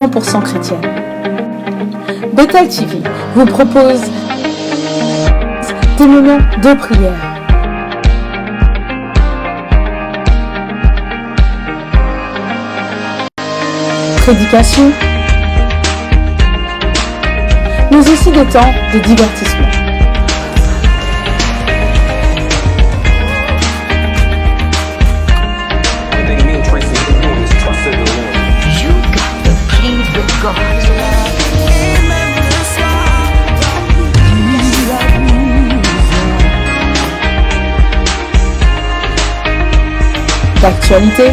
100% chrétienne. Bethel TV vous propose des moments de prière, prédication, mais aussi des temps de divertissement. L'actualité,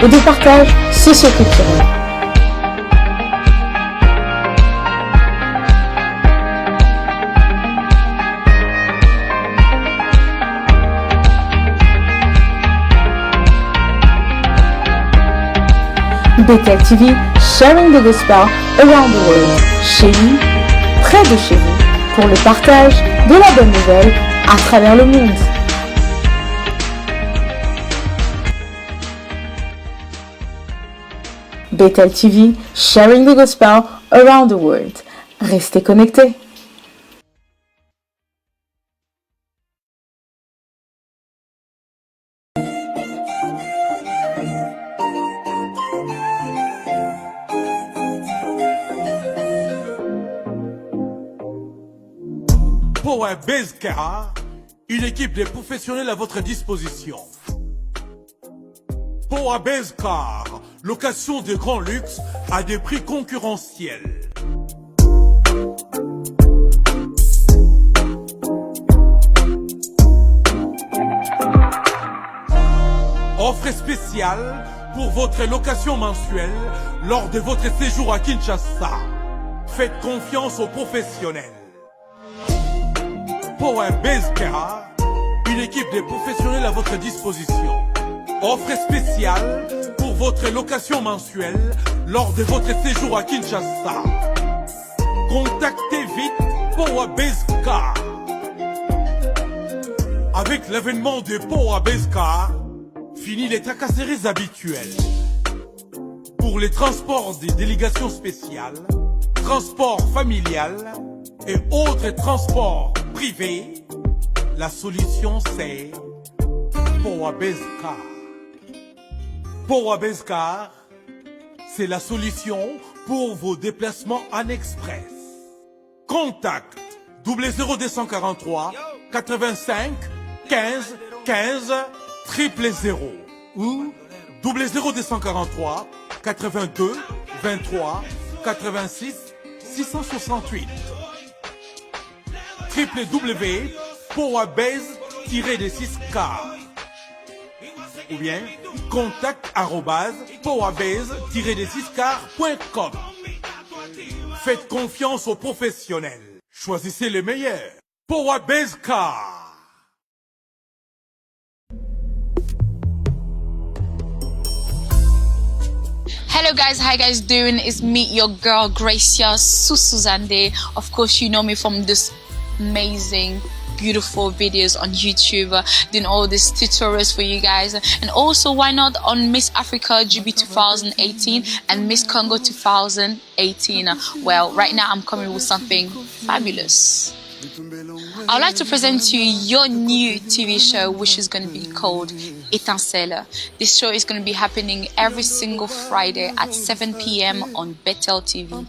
et des partages socio-culturels. Bethel TV, sharing the gospel around the world. Chez nous, près de chez vous, pour le partage de la bonne nouvelle à travers le monde. Bethel TV, sharing the gospel around the world. Restez connectés. Power Base Car, une équipe de professionnels à votre disposition. Power Base Car, location de grand luxe à des prix concurrentiels. Offre spéciale pour votre location mensuelle lors de votre séjour à Kinshasa. Faites confiance aux professionnels. Power Base Car, une équipe de professionnels à votre disposition. Offre spéciale pour votre location mensuelle lors de votre séjour à Kinshasa. Contactez vite Power Base Car. Avec l'avènement de Power Base Car, fini les tracasseries habituelles. Pour les transports des délégations spéciales, transports familiales et autres transports privés, la solution c'est Power Base Car. Power Base Car, c'est la solution pour vos déplacements en express. Contact 00243 85 15 15 000 ou 00243 82 23 86 668. www.powerbase-6car ou bien contact@powerbase-6car.com. Faites confiance aux professionnels. Choisissez le meilleur. Power Base Car. Hello guys, how you guys doing? It's me, your girl Gracia Susuzande. Of course, you know me from this amazing, beautiful videos on YouTube, doing all these tutorials for you guys. And also, why not on Miss Africa GB 2018 and Miss Congo 2018? Well, right now I'm coming with something fabulous. I'd like to present to you your new TV show, which is going to be called Étincelle. This show is going to be happening every single Friday at 7 p.m. on Bethel TV.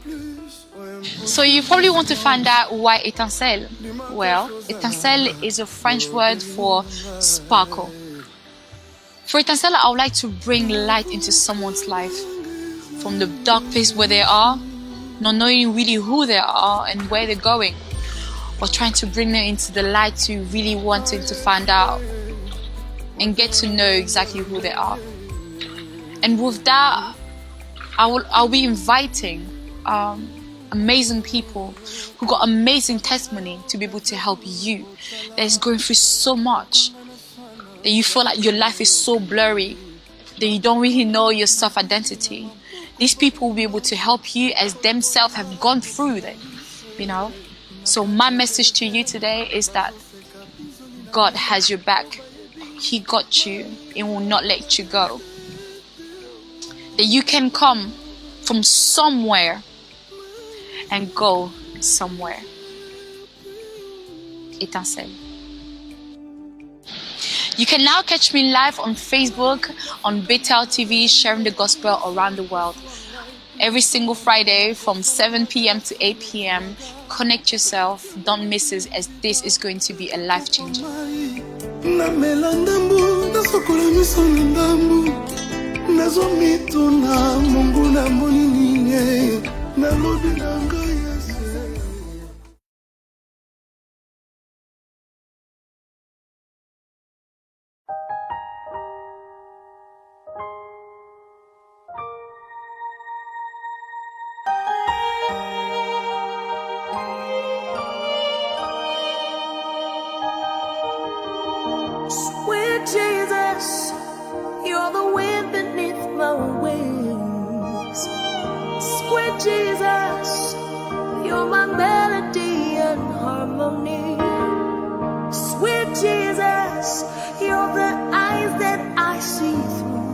So you probably want to find out why Étincelle. Well, Étincelle is a French word for sparkle. For Étincelle, I would like to bring light into someone's life from the dark place where they are, not knowing really who they are and where they're going, but trying to bring them into the light to really wanting to find out and get to know exactly who they are. And with that, I'll be inviting amazing people who got amazing testimony to be able to help you that is going through so much, that you feel like your life is so blurry, that you don't really know your self-identity. These people will be able to help you as themselves have gone through that, you know. So my message to you today is that God has your back. He got you and will not let you go. That you can come from somewhere and go somewhere. Étincelle. You can now catch me live on Facebook, on Bethel TV, sharing the gospel around the world. Every single Friday from 7 p.m. to 8 p.m. Connect yourself. Don't miss it, as this is going to be a life changer. Sweet Jesus, you're the wind beneath my wings. Sweet Jesus, you're my melody and harmony. Sweet Jesus, you're the eyes that I see through.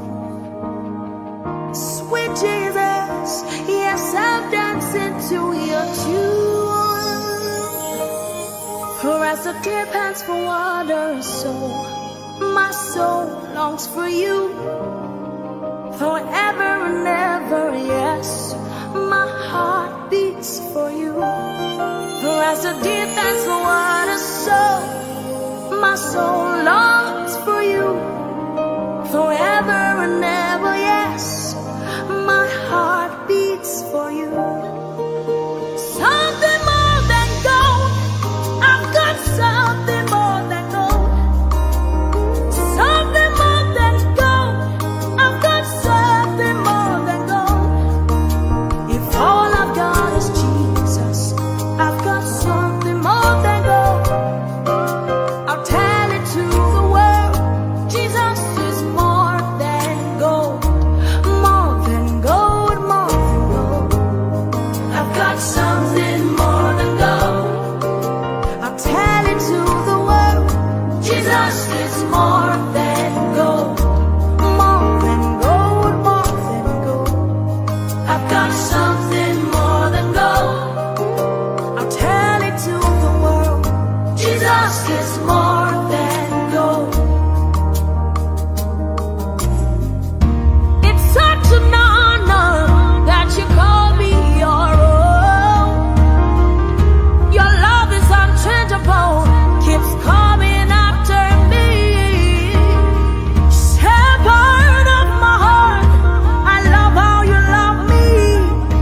Sweet Jesus, yes, I'm dancing to your tune. For as the deer pants for water, so my soul longs for you. Forever and ever, yes, my heart beats for you. For as the deer pants for water, so my soul longs for you. Forever and ever, yes, my heart beats for you. Something more than gold, I've got something more than gold. Something more than gold, I've got something more than gold. If all I've got is Jesus, I've got something more than gold. I'll tell it to the world, Jesus is more than gold. More than gold, more than gold. I've got something more than gold. I'll tell it to the world, Jesus is more than gold. More than gold, more than gold. I've got something more than gold. I'll tell it to the world, Jesus is more than gold. It's such an honor that you call me your own. Your love is unchangeable, keeps coming after me. Shepherd of my heart, I love how you love me.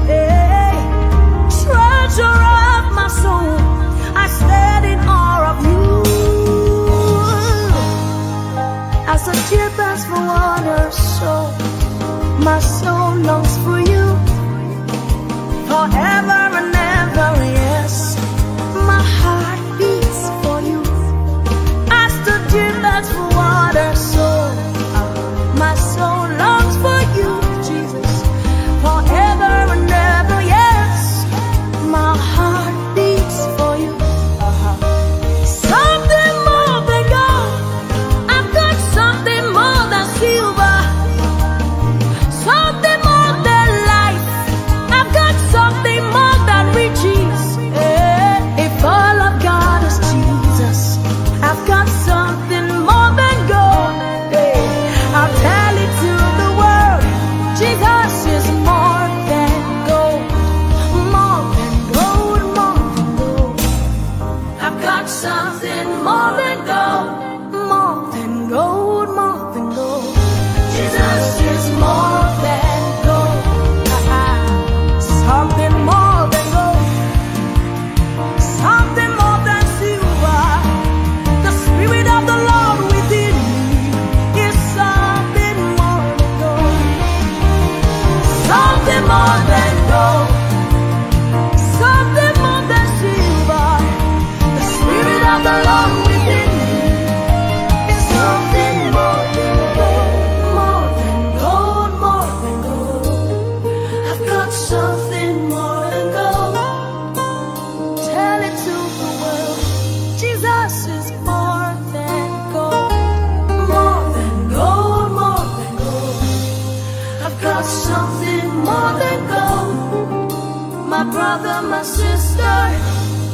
Hey. Treasure of my soul, I stand in awe of you. As the deer pants for water, so my soul longs for you. Forever and ever, yes, my heart beats for you. As the deer pants for water, so my soul longs for you, Jesus. Forever and ever, yes, my heart beats for you. Something more than gold, I've got something more than silver. Something more than life, I've got something more than brother, my sister,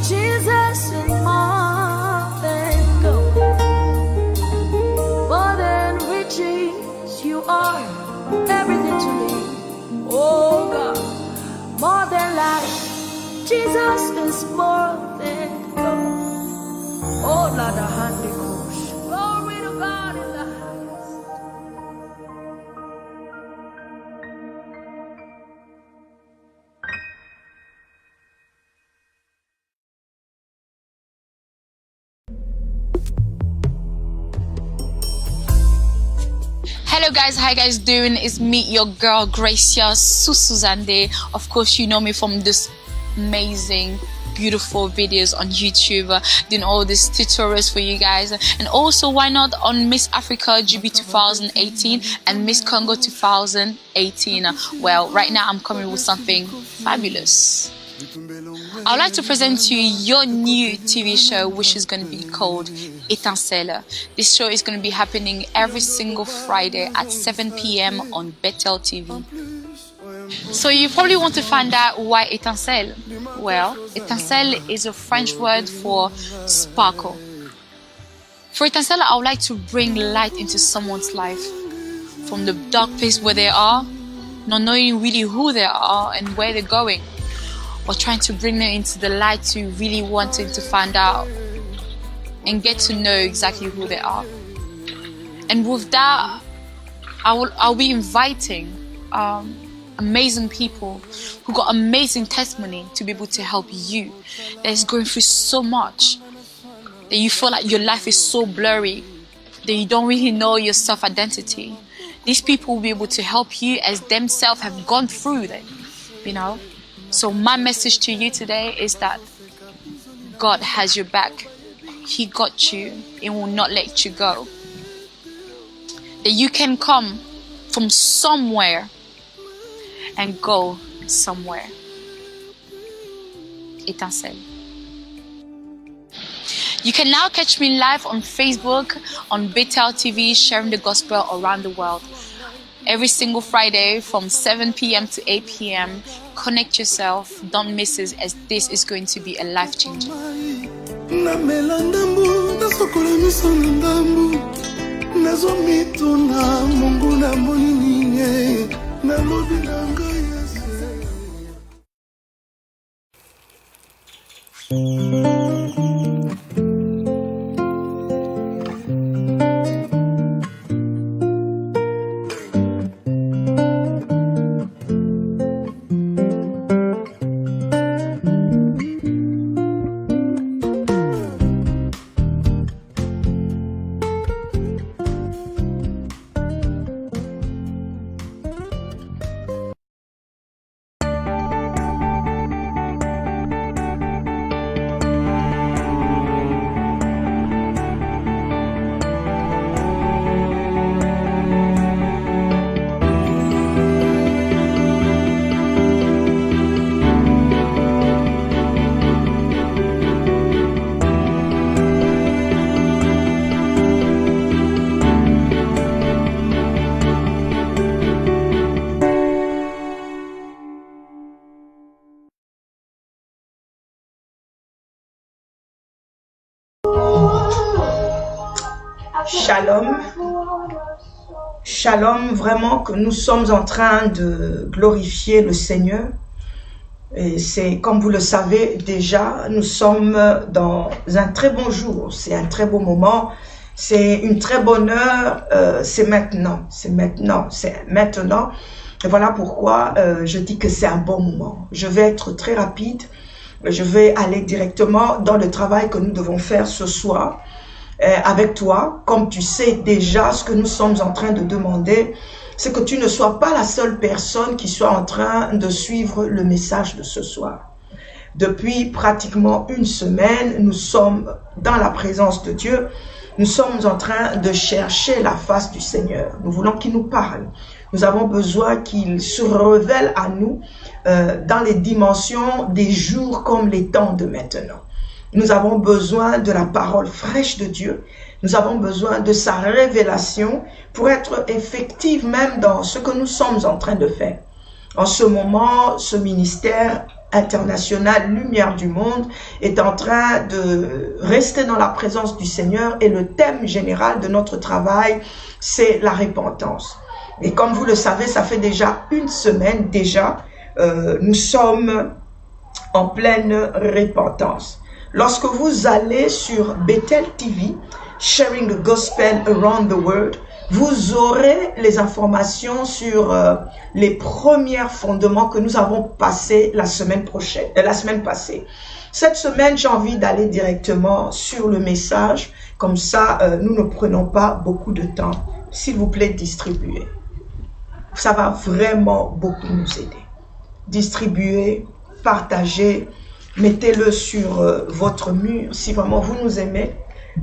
Jesus is more than gold, more than riches. You are everything to me, oh God, more than life. Jesus is more than gold. Oh, Lord, the Holy Ghost. Glory to God in the highest. Hello guys, how you guys doing? It's me, your girl Gracia Susuzande. Of course, you know me from this amazing beautiful videos on YouTube, doing all these tutorials for you guys, and also why not on Miss Africa GB 2018 and Miss Congo 2018. Well, right now I'm coming with something fabulous. I would like to present to you your new TV show, which is going to be called Étincelle. This show is going to be happening every single Friday at 7 p.m. on Bethel TV. So you probably want to find out why Étincelle. Well, Étincelle is a French word for sparkle. For Étincelle, I would like to bring light into someone's life from the dark place where they are, not knowing really who they are and where they're going, or trying to bring them into the light to really wanting to find out and get to know exactly who they are. And with that, I'll be inviting amazing people who got amazing testimony to be able to help you that is going through so much, that you feel like your life is so blurry, that you don't really know your self-identity. These people will be able to help you as themselves have gone through that, you know. So my message to you today is that God has your back. He got you and will not let you go. That you can come from somewhere and go somewhere. Étincelle. You can now catch me live on Facebook, on Bethel TV, sharing the gospel around the world. Every single Friday from 7 p.m. to 8 p.m. Connect yourself, don't miss it, as this is going to be a life changer. Shalom, shalom, vraiment que nous sommes en train de glorifier le Seigneur. Et c'est, comme vous le savez déjà, nous sommes dans un très bon jour, c'est un très beau moment, c'est une très bonne heure, c'est maintenant. Et voilà pourquoi je dis que c'est un bon moment. Je vais être très rapide, je vais aller directement dans le travail que nous devons faire ce soir. Avec toi, comme tu sais déjà ce que nous sommes en train de demander, c'est que tu ne sois pas la seule personne qui soit en train de suivre le message de ce soir. Depuis pratiquement une semaine, nous sommes dans la présence de Dieu. Nous sommes en train de chercher la face du Seigneur. Nous voulons qu'il nous parle. Nous avons besoin qu'il se révèle à nous dans les dimensions des jours comme les temps de maintenant. Nous avons besoin de la parole fraîche de Dieu. Nous avons besoin de sa révélation pour être effective même dans ce que nous sommes en train de faire. En ce moment, ce ministère international Lumière du Monde est en train de rester dans la présence du Seigneur et le thème général de notre travail, c'est la repentance. Et comme vous le savez, ça fait déjà une semaine nous sommes en pleine repentance. Lorsque vous allez sur Bethel TV, Sharing the Gospel Around the World, vous aurez les informations sur les premiers fondements que nous avons passés la semaine passée. Cette semaine, j'ai envie d'aller directement sur le message. Comme ça, nous ne prenons pas beaucoup de temps. S'il vous plaît, distribuez. Ça va vraiment beaucoup nous aider. Distribuez, partagez, mettez-le sur votre mur. Si vraiment vous nous aimez,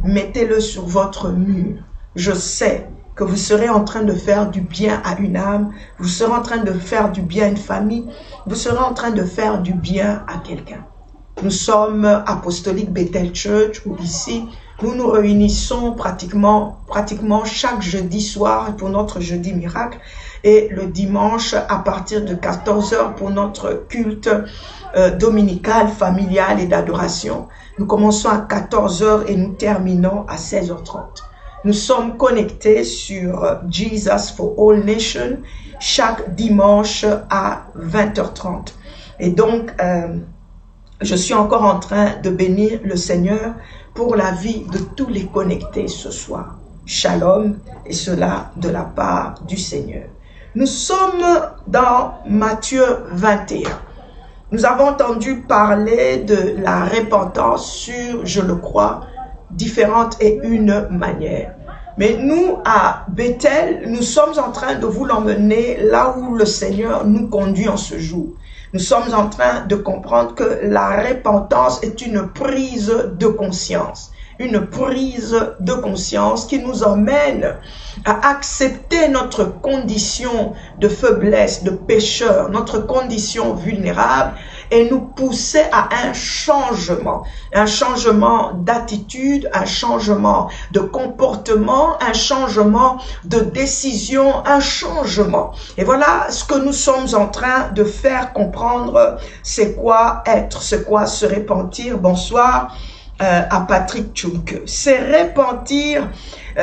mettez-le sur votre mur. Je sais que vous serez en train de faire du bien à une âme, vous serez en train de faire du bien à une famille, vous serez en train de faire du bien à quelqu'un. Nous sommes Apostolique Bethel Church, où ici, nous nous réunissons pratiquement chaque jeudi soir pour notre jeudi miracle et le dimanche à partir de 14h pour notre culte dominical, familial et d'adoration. Nous commençons à 14h et nous terminons à 16h30. Nous sommes connectés sur Jesus for All Nations chaque dimanche à 20h30. Et donc, je suis encore en train de bénir le Seigneur pour la vie de tous les connectés ce soir. Shalom, et cela de la part du Seigneur. Nous sommes dans Matthieu 21. Nous avons entendu parler de la repentance sur, je le crois, différentes et une manière. Mais nous, à Bethel, nous sommes en train de vous l'emmener là où le Seigneur nous conduit en ce jour. Nous sommes en train de comprendre que la repentance est une prise de conscience. Une prise de conscience qui nous emmène à accepter notre condition de faiblesse, de pécheur, notre condition vulnérable et nous pousser à un changement d'attitude, un changement de comportement, un changement de décision, un changement. Et voilà ce que nous sommes en train de faire comprendre, c'est quoi être, c'est quoi se repentir. Bonsoir à Patrick Tchouk. C'est repentir.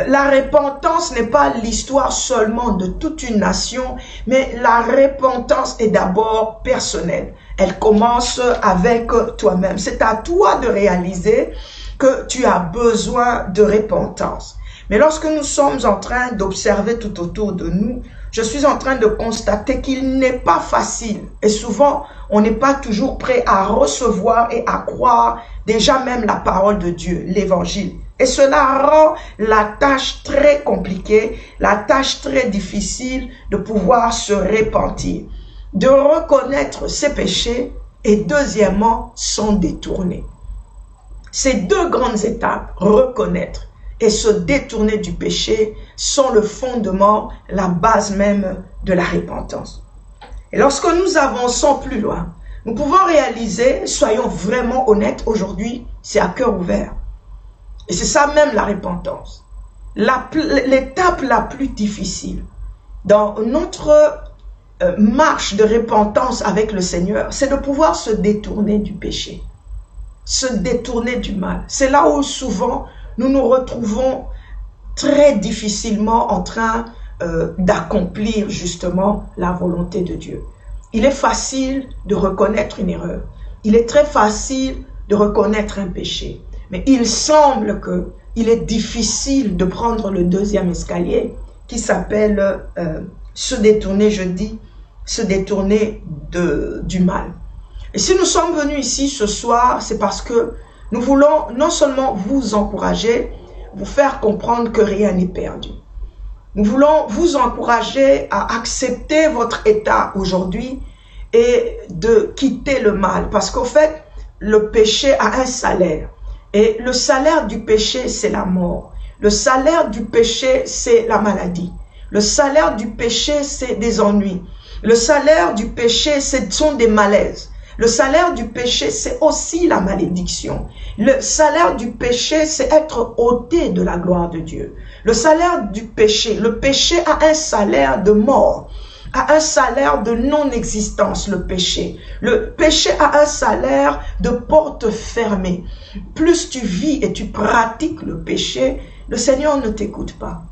La repentance n'est pas l'histoire seulement de toute une nation, mais la repentance est d'abord personnelle. Elle commence avec toi-même. C'est à toi de réaliser que tu as besoin de repentance. Mais lorsque nous sommes en train d'observer tout autour de nous, je suis en train de constater qu'il n'est pas facile. Et souvent, on n'est pas toujours prêt à recevoir et à croire déjà même la parole de Dieu, l'évangile. Et cela rend la tâche très compliquée, la tâche très difficile de pouvoir se repentir, de reconnaître ses péchés et deuxièmement, s'en détourner. Ces deux grandes étapes, reconnaître et se détourner du péché, sont le fondement, la base même de la repentance. Et lorsque nous avançons plus loin, nous pouvons réaliser, soyons vraiment honnêtes aujourd'hui, c'est à cœur ouvert. Et c'est ça même la repentance. L'étape la plus difficile dans notre marche de repentance avec le Seigneur, c'est de pouvoir se détourner du péché, se détourner du mal. C'est là où souvent nous nous retrouvons très difficilement en train d'accomplir justement la volonté de Dieu. Il est facile de reconnaître une erreur. Il est très facile de reconnaître un péché. Mais il semble qu'il est difficile de prendre le deuxième escalier qui s'appelle se détourner, je dis, se détourner du mal. Et si nous sommes venus ici ce soir, c'est parce que nous voulons non seulement vous encourager, vous faire comprendre que rien n'est perdu. Nous voulons vous encourager à accepter votre état aujourd'hui et de quitter le mal. Parce qu'au fait, le péché a un salaire. Et le salaire du péché, c'est la mort. Le salaire du péché, c'est la maladie. Le salaire du péché, c'est des ennuis. Le salaire du péché, ce sont des malaises. Le salaire du péché, c'est aussi la malédiction. Le salaire du péché, c'est être ôté de la gloire de Dieu. Le salaire du péché, le péché a un salaire de mort. a un salaire de non-existence, le péché. Le péché a un salaire de porte fermée. Plus tu vis et tu pratiques le péché, le Seigneur ne t'écoute pas.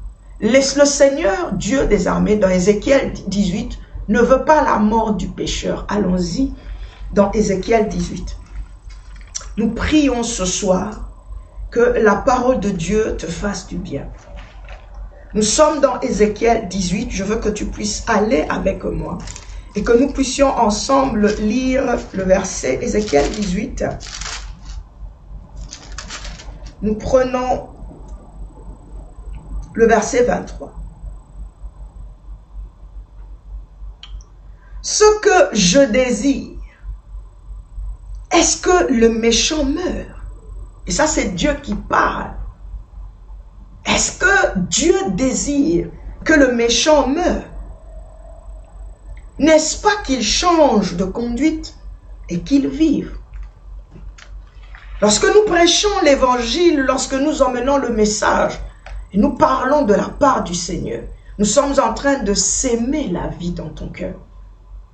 Le Seigneur, Dieu des armées, dans Ézéchiel 18, ne veut pas la mort du pécheur. Allons-y dans Ézéchiel 18. Nous prions ce soir que la parole de Dieu te fasse du bien. Nous sommes dans Ézéchiel 18. Je veux que tu puisses aller avec moi et que nous puissions ensemble lire le verset Ézéchiel 18. Nous prenons le verset 23. Ce que je désire, est-ce que le méchant meurt? Et ça, c'est Dieu qui parle. Est-ce que Dieu désire que le méchant meure? N'est-ce pas qu'il change de conduite et qu'il vive? Lorsque nous prêchons l'évangile, lorsque nous emmenons le message, et nous parlons de la part du Seigneur, nous sommes en train de s'aimer la vie dans ton cœur.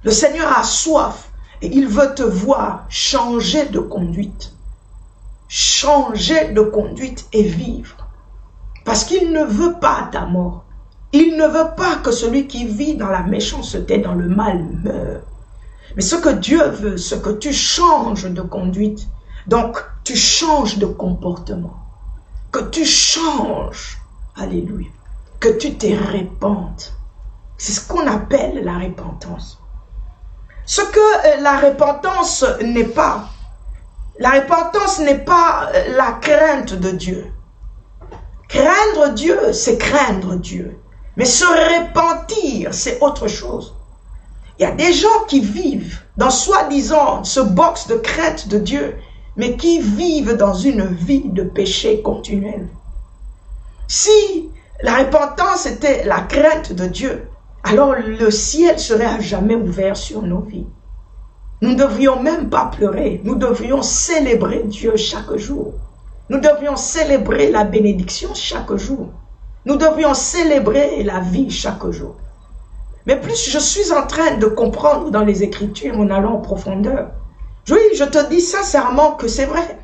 Le Seigneur a soif et il veut te voir changer de conduite. Changer de conduite et vivre. Parce qu'il ne veut pas ta mort. Il ne veut pas que celui qui vit dans la méchanceté, dans le mal, meure. Mais ce que Dieu veut, c'est que tu changes de conduite. Donc, tu changes de comportement. Que tu changes. Alléluia. Que tu te répandes. C'est ce qu'on appelle la repentance. Ce que la repentance n'est pas. La repentance n'est pas la crainte de Dieu. Craindre Dieu, c'est craindre Dieu. Mais se repentir, c'est autre chose. Il y a des gens qui vivent dans soi-disant ce box de crainte de Dieu, mais qui vivent dans une vie de péché continuel. Si la repentance était la crainte de Dieu, alors le ciel serait à jamais ouvert sur nos vies. Nous ne devrions même pas pleurer, nous devrions célébrer Dieu chaque jour. Nous devrions célébrer la bénédiction chaque jour. Nous devrions célébrer la vie chaque jour. Mais plus je suis en train de comprendre dans les Écritures en allant en profondeur, oui, je te dis sincèrement que c'est vrai.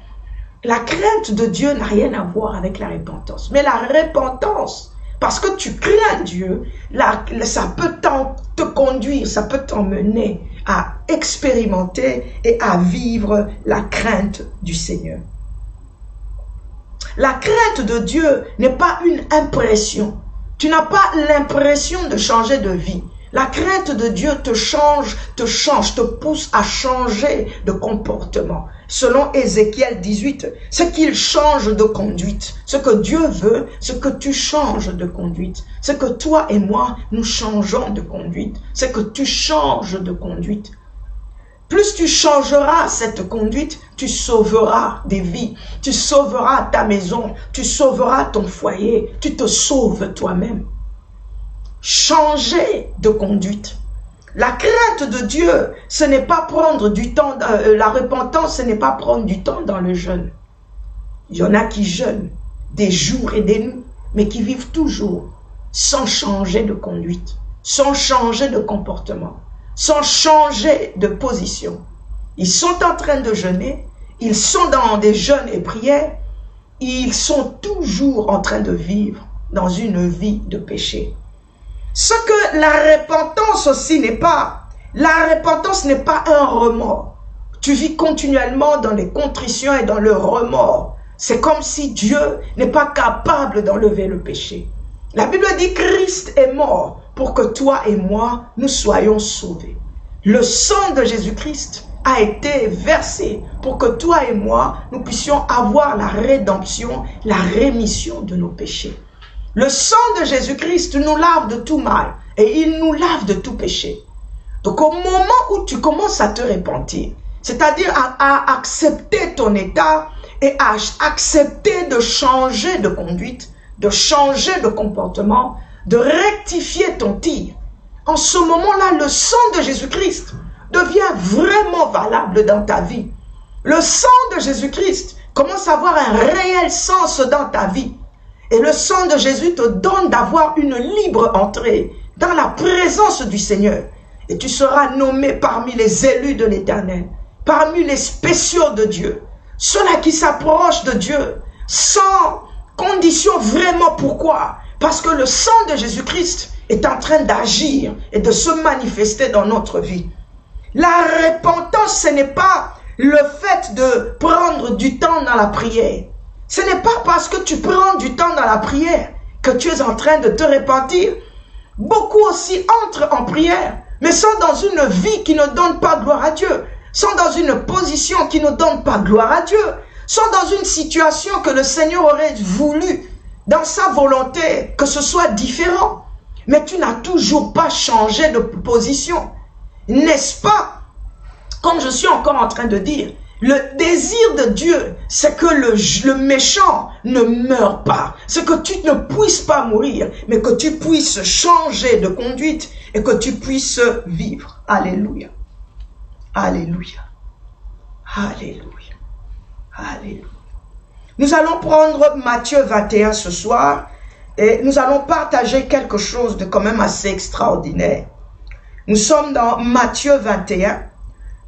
La crainte de Dieu n'a rien à voir avec la repentance. Mais la repentance, parce que tu crains Dieu, ça peut te conduire, ça peut t'emmener à expérimenter et à vivre la crainte du Seigneur. La crainte de Dieu n'est pas une impression. Tu n'as pas l'impression de changer de vie. La crainte de Dieu te change, te pousse à changer de comportement. Selon Ézéchiel 18, c'est qu'il change de conduite. Ce que Dieu veut, c'est que tu changes de conduite. C'est que toi et moi, nous changeons de conduite. C'est que tu changes de conduite. Plus tu changeras cette conduite, tu sauveras des vies, tu sauveras ta maison, tu sauveras ton foyer, tu te sauves toi-même. Changer de conduite. La crainte de Dieu, ce n'est pas prendre du temps, la repentance, ce n'est pas prendre du temps dans le jeûne. Il y en a qui jeûnent des jours et des nuits, mais qui vivent toujours sans changer de conduite, sans changer de comportement, sans changer de position. Ils sont en train de jeûner, ils sont dans des jeûnes et prières, ils sont toujours en train de vivre dans une vie de péché. Ce que la repentance aussi n'est pas, la repentance n'est pas un remords. Tu vis continuellement dans les contritions et dans le remords. C'est comme si Dieu n'est pas capable d'enlever le péché. La Bible dit Christ est mort pour que toi et moi, nous soyons sauvés. Le sang de Jésus-Christ a été versé pour que toi et moi, nous puissions avoir la rédemption, la rémission de nos péchés. Le sang de Jésus-Christ nous lave de tout mal et il nous lave de tout péché. Donc au moment où tu commences à te repentir, c'est-à-dire à accepter ton état et à accepter de changer de conduite, de changer de comportement, de rectifier ton tir, en ce moment-là, le sang de Jésus-Christ devient vraiment valable dans ta vie. Le sang de Jésus-Christ commence à avoir un réel sens dans ta vie. Et le sang de Jésus te donne d'avoir une libre entrée dans la présence du Seigneur. Et tu seras nommé parmi les élus de l'Éternel, parmi les spéciaux de Dieu, ceux-là qui s'approchent de Dieu sans condition vraiment. Pourquoi? Parce que le sang de Jésus-Christ est en train d'agir et de se manifester dans notre vie. La repentance, ce n'est pas le fait de prendre du temps dans la prière. Ce n'est pas parce que tu prends du temps dans la prière que tu es en train de te repentir. Beaucoup aussi entrent en prière, mais sont dans une vie qui ne donne pas gloire à Dieu, sont dans une position qui ne donne pas gloire à Dieu, sont dans une situation que le Seigneur aurait voulu, dans sa volonté, que ce soit différent. Mais tu n'as toujours pas changé de position. N'est-ce pas? Comme je suis encore en train de dire, le désir de Dieu, c'est que le méchant ne meure pas. C'est que tu ne puisses pas mourir, mais que tu puisses changer de conduite et que tu puisses vivre. Alléluia. Alléluia. Alléluia. Alléluia. Nous allons prendre Matthieu 21 ce soir et nous allons partager quelque chose de quand même assez extraordinaire. Nous sommes dans Matthieu 21.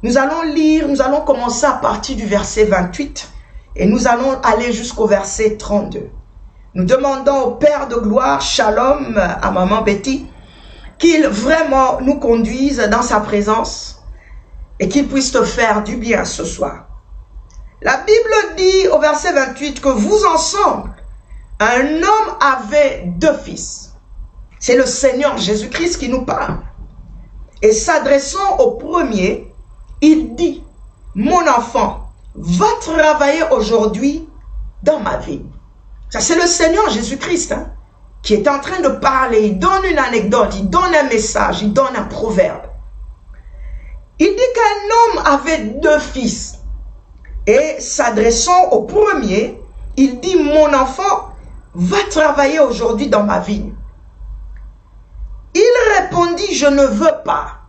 Nous allons lire, nous allons commencer à partir du verset 28 et nous allons aller jusqu'au verset 32. Nous demandons au Père de gloire, Shalom, à Maman Betty, qu'il vraiment nous conduise dans sa présence et qu'il puisse te faire du bien ce soir. La Bible dit au verset 28 que vous ensemble, un homme avait 2 fils. C'est le Seigneur Jésus-Christ qui nous parle. Et s'adressant au premier, il dit, mon enfant, va travailler aujourd'hui dans ma vie. Ça, c'est le Seigneur Jésus-Christ qui est en train de parler. Il donne une anecdote, il donne un message, il donne un proverbe. Il dit qu'un homme avait 2 fils. Et s'adressant au premier, il dit, mon enfant, va travailler aujourd'hui dans ma vigne. Il répondit, je ne veux pas.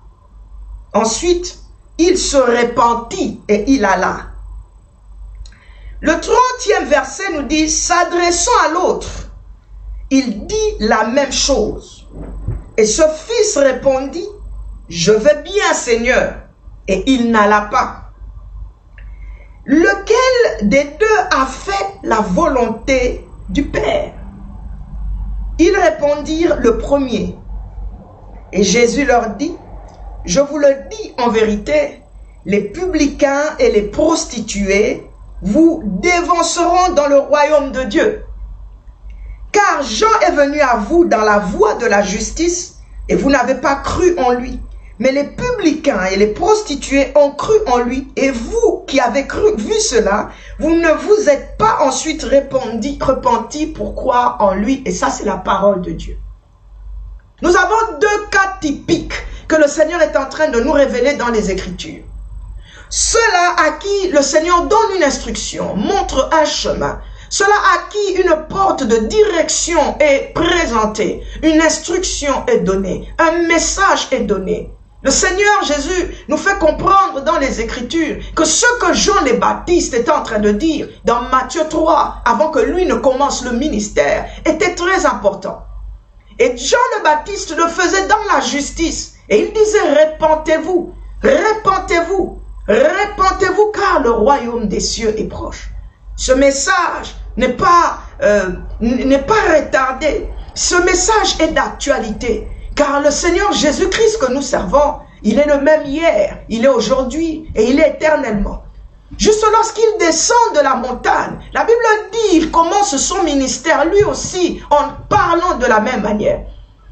Ensuite, il se repentit et il alla. Le 30e verset nous dit, s'adressant à l'autre, il dit la même chose. Et ce fils répondit, je veux bien, Seigneur. Et il n'alla pas. Lequel des 2 a fait la volonté du Père? Ils répondirent le premier. Et Jésus leur dit, je vous le dis en vérité, les publicains et les prostituées vous dévanceront dans le royaume de Dieu. Car Jean est venu à vous dans la voie de la justice et vous n'avez pas cru en lui. Mais les publicains et les prostituées ont cru en lui et vous qui avez vu cela, vous ne vous êtes pas ensuite repentis pour croire en lui. Et ça, c'est la parole de Dieu. Nous avons 2 cas typiques que le Seigneur est en train de nous révéler dans les Écritures. Ceux-là à qui le Seigneur donne une instruction, montre un chemin. Ceux-là à qui une porte de direction est présentée, une instruction est donnée, un message est donné. Le Seigneur Jésus nous fait comprendre dans les Écritures que ce que Jean le Baptiste était en train de dire dans Matthieu 3, avant que lui ne commence le ministère, était très important. Et Jean le Baptiste le faisait dans la justice. Et il disait, repentez-vous, repentez-vous, repentez-vous, car le royaume des cieux est proche. Ce message n'est pas retardé. Ce message est d'actualité. Car le Seigneur Jésus-Christ que nous servons, il est le même hier, il est aujourd'hui et il est éternellement. Juste lorsqu'il descend de la montagne, la Bible dit, il commence son ministère lui aussi en parlant de la même manière.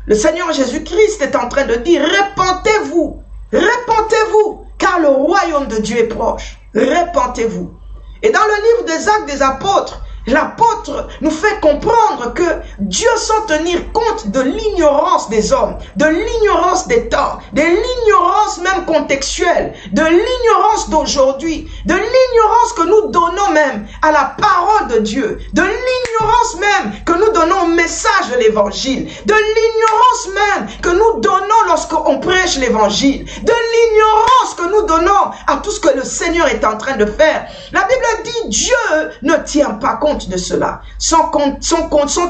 Le Seigneur Jésus-Christ est en train de dire, repentez-vous, repentez-vous, car le royaume de Dieu est proche. Repentez-vous. Et dans le livre des Actes des Apôtres, l'apôtre nous fait comprendre que Dieu, sans tenir compte de l'ignorance des hommes, de l'ignorance des temps, de l'ignorance même contextuelle, de l'ignorance d'aujourd'hui, de l'ignorance que nous donnons même à la parole de Dieu, de l'ignorance même que nous donnons au message de l'évangile, de l'ignorance même que nous donnons lorsqu'on prêche l'évangile, de l'ignorance que que nous donnons à tout ce que le Seigneur est en train de faire. La Bible dit, Dieu ne tient pas compte de cela. Sans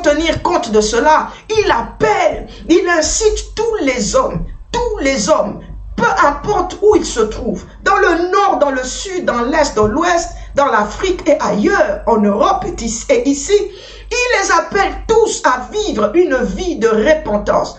tenir compte de cela, il appelle, il incite tous les hommes, peu importe où ils se trouvent, dans le nord, dans le sud, dans l'est, dans l'ouest, dans l'Afrique et ailleurs, en Europe et ici, il les appelle tous à vivre une vie de repentance.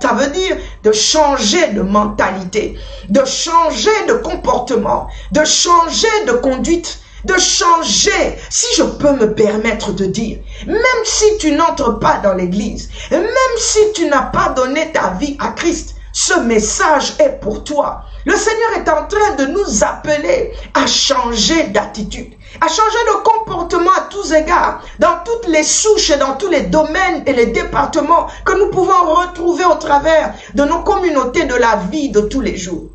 Ça veut dire de changer de mentalité, de changer de comportement, de changer de conduite, de changer, si je peux me permettre de dire, même si tu n'entres pas dans l'église, même si tu n'as pas donné ta vie à Christ, ce message est pour toi. Le Seigneur est en train de nous appeler à changer d'attitude, à changer de comportement à tous égards, dans toutes les souches et dans tous les domaines et les départements que nous pouvons retrouver au travers de nos communautés de la vie de tous les jours.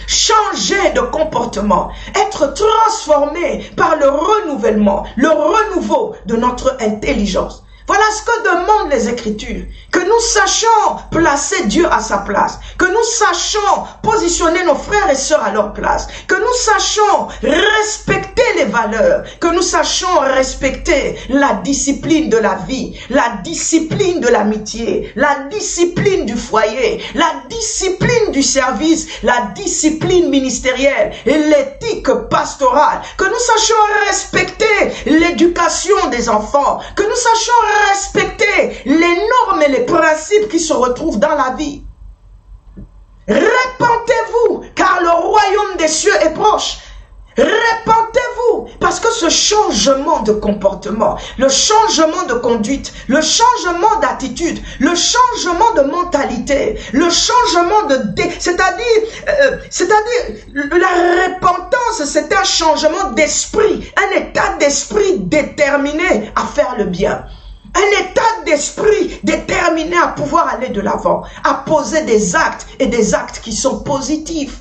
Changer de comportement, être transformé par le renouvellement, le renouveau de notre intelligence. Voilà ce que demandent les Écritures, que nous sachions placer Dieu à sa place, que nous sachions positionner nos frères et sœurs à leur place, que nous sachions respecter les valeurs, que nous sachions respecter la discipline de la vie, la discipline de l'amitié, la discipline du foyer, la discipline du service, la discipline ministérielle et l'éthique pastorale, que nous sachions respecter l'éducation des enfants, que nous sachions respecter les normes et les principes qui se retrouvent dans la vie. Répentez-vous, car le royaume des cieux est proche. Répentez-vous, parce que ce changement de comportement, le changement de conduite, le changement d'attitude, le changement de mentalité, le changement c'est-à-dire la repentance, c'est un changement d'esprit, un état d'esprit déterminé à faire le bien. Un état d'esprit déterminé à pouvoir aller de l'avant, à poser des actes et des actes qui sont positifs.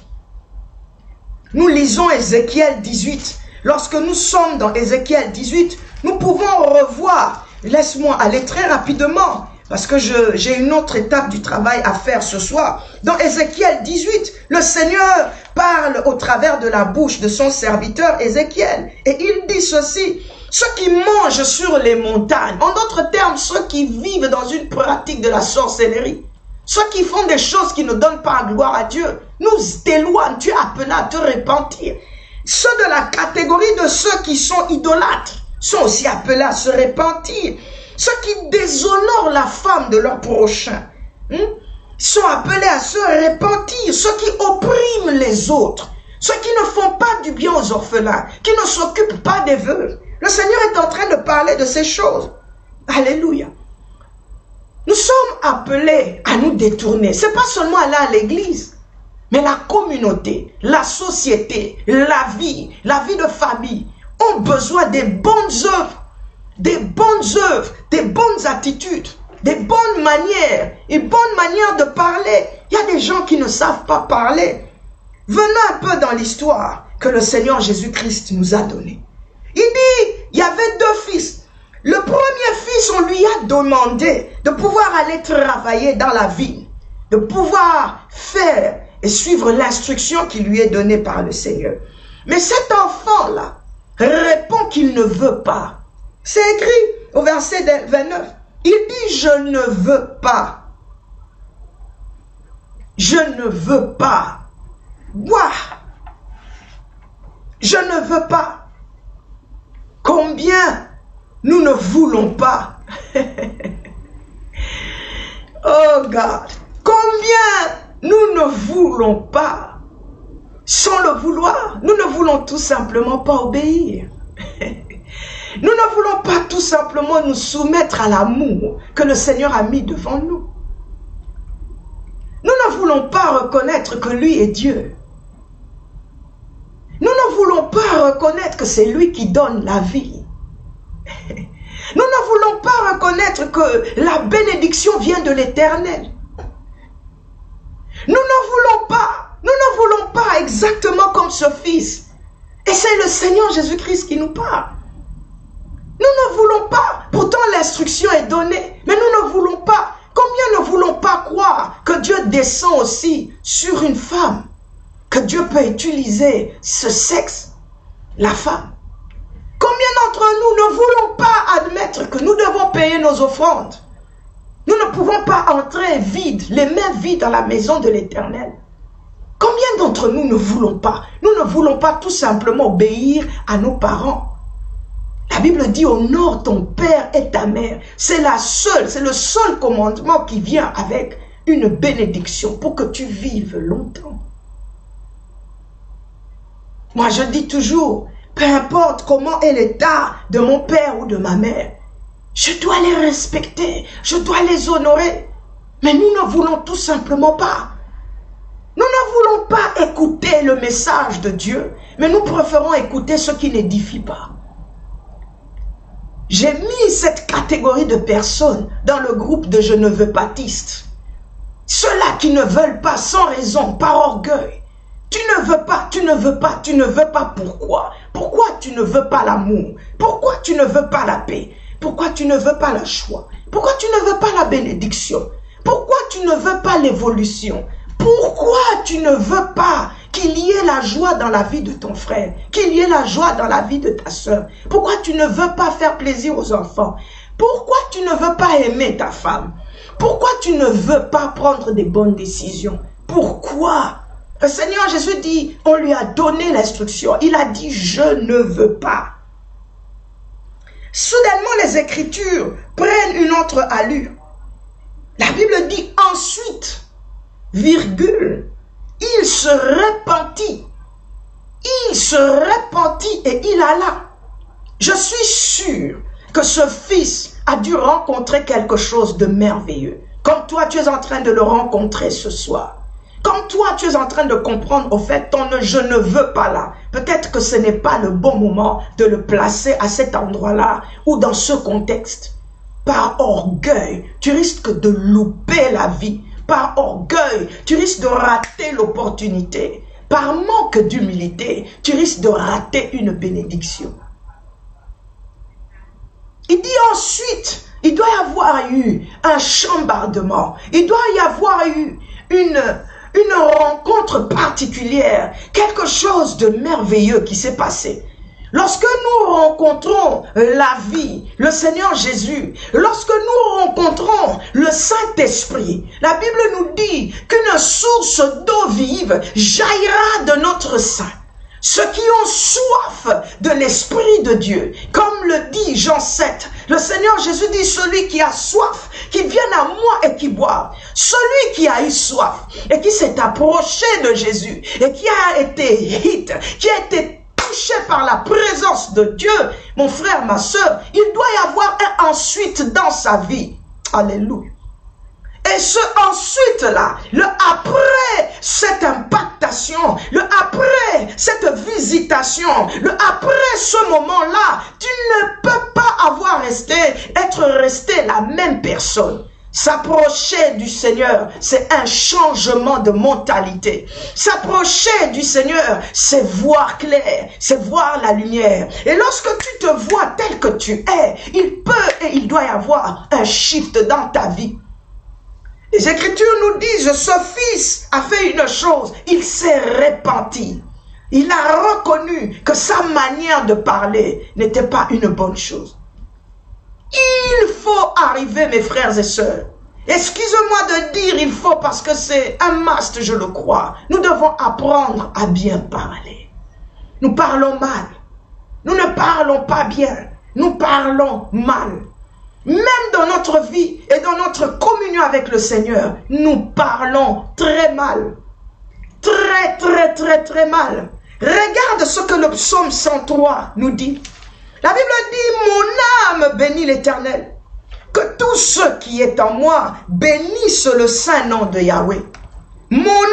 Nous lisons Ézéchiel 18. Lorsque nous sommes dans Ézéchiel 18, nous pouvons revoir. Laisse-moi aller très rapidement parce que j'ai une autre étape du travail à faire ce soir. Dans Ézéchiel 18, le Seigneur parle au travers de la bouche de son serviteur Ézéchiel. Et il dit ceci. Ceux qui mangent sur les montagnes, en d'autres termes, ceux qui vivent dans une pratique de la sorcellerie, ceux qui font des choses qui ne donnent pas gloire à Dieu, nous t'éloignent, tu es appelé à te repentir. Ceux de la catégorie de ceux qui sont idolâtres sont aussi appelés à se repentir. Ceux qui déshonorent la femme de leur prochain sont appelés à se repentir. Ceux qui oppriment les autres, ceux qui ne font pas du bien aux orphelins, qui ne s'occupent pas des veuves. Le Seigneur est en train de parler de ces choses. Alléluia. Nous sommes appelés à nous détourner. Ce n'est pas seulement aller à l'église, mais la communauté, la société, la vie de famille ont besoin des bonnes œuvres, des bonnes attitudes, des bonnes manières, une bonne manière de parler. Il y a des gens qui ne savent pas parler. Venons un peu dans l'histoire que le Seigneur Jésus-Christ nous a donnée. Il dit, il y avait deux fils. Le premier fils, on lui a demandé de pouvoir aller travailler dans la ville, de pouvoir faire et suivre l'instruction qui lui est donnée par le Seigneur. Mais cet enfant-là répond qu'il ne veut pas. C'est écrit au verset 29. Il dit, je ne veux pas. Je ne veux pas. Boire. Je ne veux pas. Combien nous ne voulons pas. Oh God. Combien nous ne voulons pas. Sans le vouloir, nous ne voulons tout simplement pas obéir. Nous ne voulons pas tout simplement nous soumettre à l'amour que le Seigneur a mis devant nous. Nous ne voulons pas reconnaître que lui est Dieu. Nous ne voulons pas reconnaître que c'est lui qui donne la vie. Nous ne voulons pas reconnaître que la bénédiction vient de l'Éternel. Nous ne voulons pas exactement comme ce fils. Et c'est le Seigneur Jésus-Christ qui nous parle. Nous ne voulons pas, pourtant l'instruction est donnée, mais nous ne voulons pas. Combien ne voulons pas croire que Dieu descend aussi sur une femme? que Dieu peut utiliser ce sexe, la femme. Combien d'entre nous ne voulons pas admettre que nous devons payer nos offrandes? Nous ne pouvons pas entrer vides, les mains vides dans la maison de l'Éternel. Combien d'entre nous ne voulons pas? Nous ne voulons pas tout simplement obéir à nos parents. La Bible dit, honore ton père et ta mère. C'est le seul commandement qui vient avec une bénédiction pour que tu vives longtemps. Moi, je dis toujours, peu importe comment est l'état de mon père ou de ma mère, je dois les respecter, je dois les honorer. Mais nous ne voulons tout simplement pas. Nous ne voulons pas écouter le message de Dieu, mais nous préférons écouter ce qui n'édifie pas. J'ai mis cette catégorie de personnes dans le groupe de je ne veux patistes. Ceux-là qui ne veulent pas sans raison, par orgueil. Tu ne veux pas, tu ne veux pas, tu ne veux pas, pourquoi? Pourquoi tu ne veux pas l'amour? Pourquoi tu ne veux pas la paix? Pourquoi tu ne veux pas le choix? Pourquoi tu ne veux pas la bénédiction? Pourquoi tu ne veux pas l'évolution? Pourquoi tu ne veux pas qu'il y ait la joie dans la vie de ton frère, qu'il y ait la joie dans la vie de ta soeur? Pourquoi tu ne veux pas faire plaisir aux enfants? Pourquoi tu ne veux pas aimer ta femme? Pourquoi tu ne veux pas prendre des bonnes décisions? Pourquoi? Le Seigneur Jésus dit, on lui a donné l'instruction. Il a dit, je ne veux pas. Soudainement, les Écritures prennent une autre allure. La Bible dit ensuite, virgule, il se repentit. Il se repentit et il alla. Je suis sûr que ce fils a dû rencontrer quelque chose de merveilleux. Comme toi, tu es en train de le rencontrer ce soir. Comme toi, tu es en train de comprendre, au fait, ton je ne veux pas là. Peut-être que ce n'est pas le bon moment de le placer à cet endroit-là ou dans ce contexte. Par orgueil, tu risques de louper la vie. Par orgueil, tu risques de rater l'opportunité. Par manque d'humilité, tu risques de rater une bénédiction. Il dit ensuite, il doit y avoir eu un chambardement. Il doit y avoir eu une rencontre particulière, quelque chose de merveilleux qui s'est passé. Lorsque nous rencontrons la vie, le Seigneur Jésus, lorsque nous rencontrons le Saint-Esprit, la Bible nous dit qu'une source d'eau vive jaillira de notre sein. Ceux qui ont soif de l'Esprit de Dieu, comme le dit Jean 7, le Seigneur Jésus dit, celui qui a soif, qui vienne à moi et qui boive. Celui qui a eu soif et qui s'est approché de Jésus et qui a été qui a été touché par la présence de Dieu, mon frère, ma soeur, il doit y avoir un ensuite dans sa vie. Alléluia. Et ce ensuite-là, le après cette impactation, le après cette visitation, le après ce moment-là, tu ne peux pas être resté la même personne. S'approcher du Seigneur, c'est un changement de mentalité. S'approcher du Seigneur, c'est voir clair, c'est voir la lumière. Et lorsque tu te vois tel que tu es, il peut et il doit y avoir un shift dans ta vie. Les Écritures nous disent, ce fils a fait une chose, il s'est repenti. Il a reconnu que sa manière de parler n'était pas une bonne chose. Il faut arriver, mes frères et sœurs. Excusez-moi de dire il faut parce que c'est un must, je le crois. Nous devons apprendre à bien parler. Nous parlons mal. Nous ne parlons pas bien. Nous parlons mal. Même dans notre vie et dans notre communion avec le Seigneur, nous parlons très mal. Très mal. Regarde ce que le psaume 103 nous dit. La Bible dit, mon âme bénit l'Éternel. Que tout ce qui est en moi bénisse le saint nom de Yahweh. Mon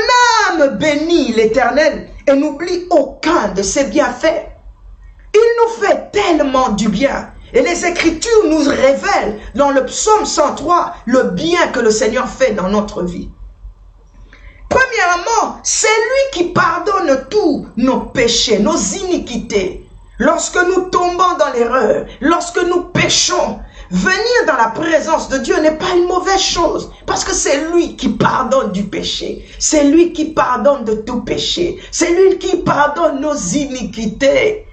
âme bénit l'Éternel et n'oublie aucun de ses bienfaits. Il nous fait tellement du bien. Et les Écritures nous révèlent dans le psaume 103 le bien que le Seigneur fait dans notre vie. Premièrement, c'est lui qui pardonne tous nos péchés, nos iniquités. Lorsque nous tombons dans l'erreur, lorsque nous péchons, Venir dans la présence de Dieu n'est pas une mauvaise chose, parce que c'est lui qui pardonne du péché. C'est lui qui pardonne de tout péché. C'est lui qui pardonne nos iniquités.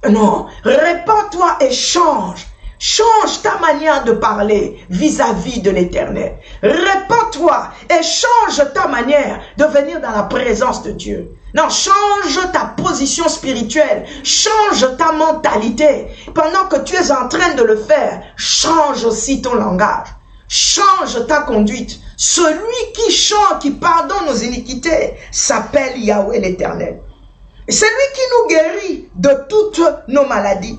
Non, répands-toi et change. Change ta manière de parler vis-à-vis de l'Éternel. Répands-toi et change ta manière de venir dans la présence de Dieu. Non, change ta position spirituelle. Change ta mentalité. Pendant que tu es en train de le faire, change aussi ton langage. Change ta conduite. Celui qui chante, qui pardonne nos iniquités, s'appelle Yahweh l'Éternel. Et c'est lui qui nous guérit de toutes nos maladies.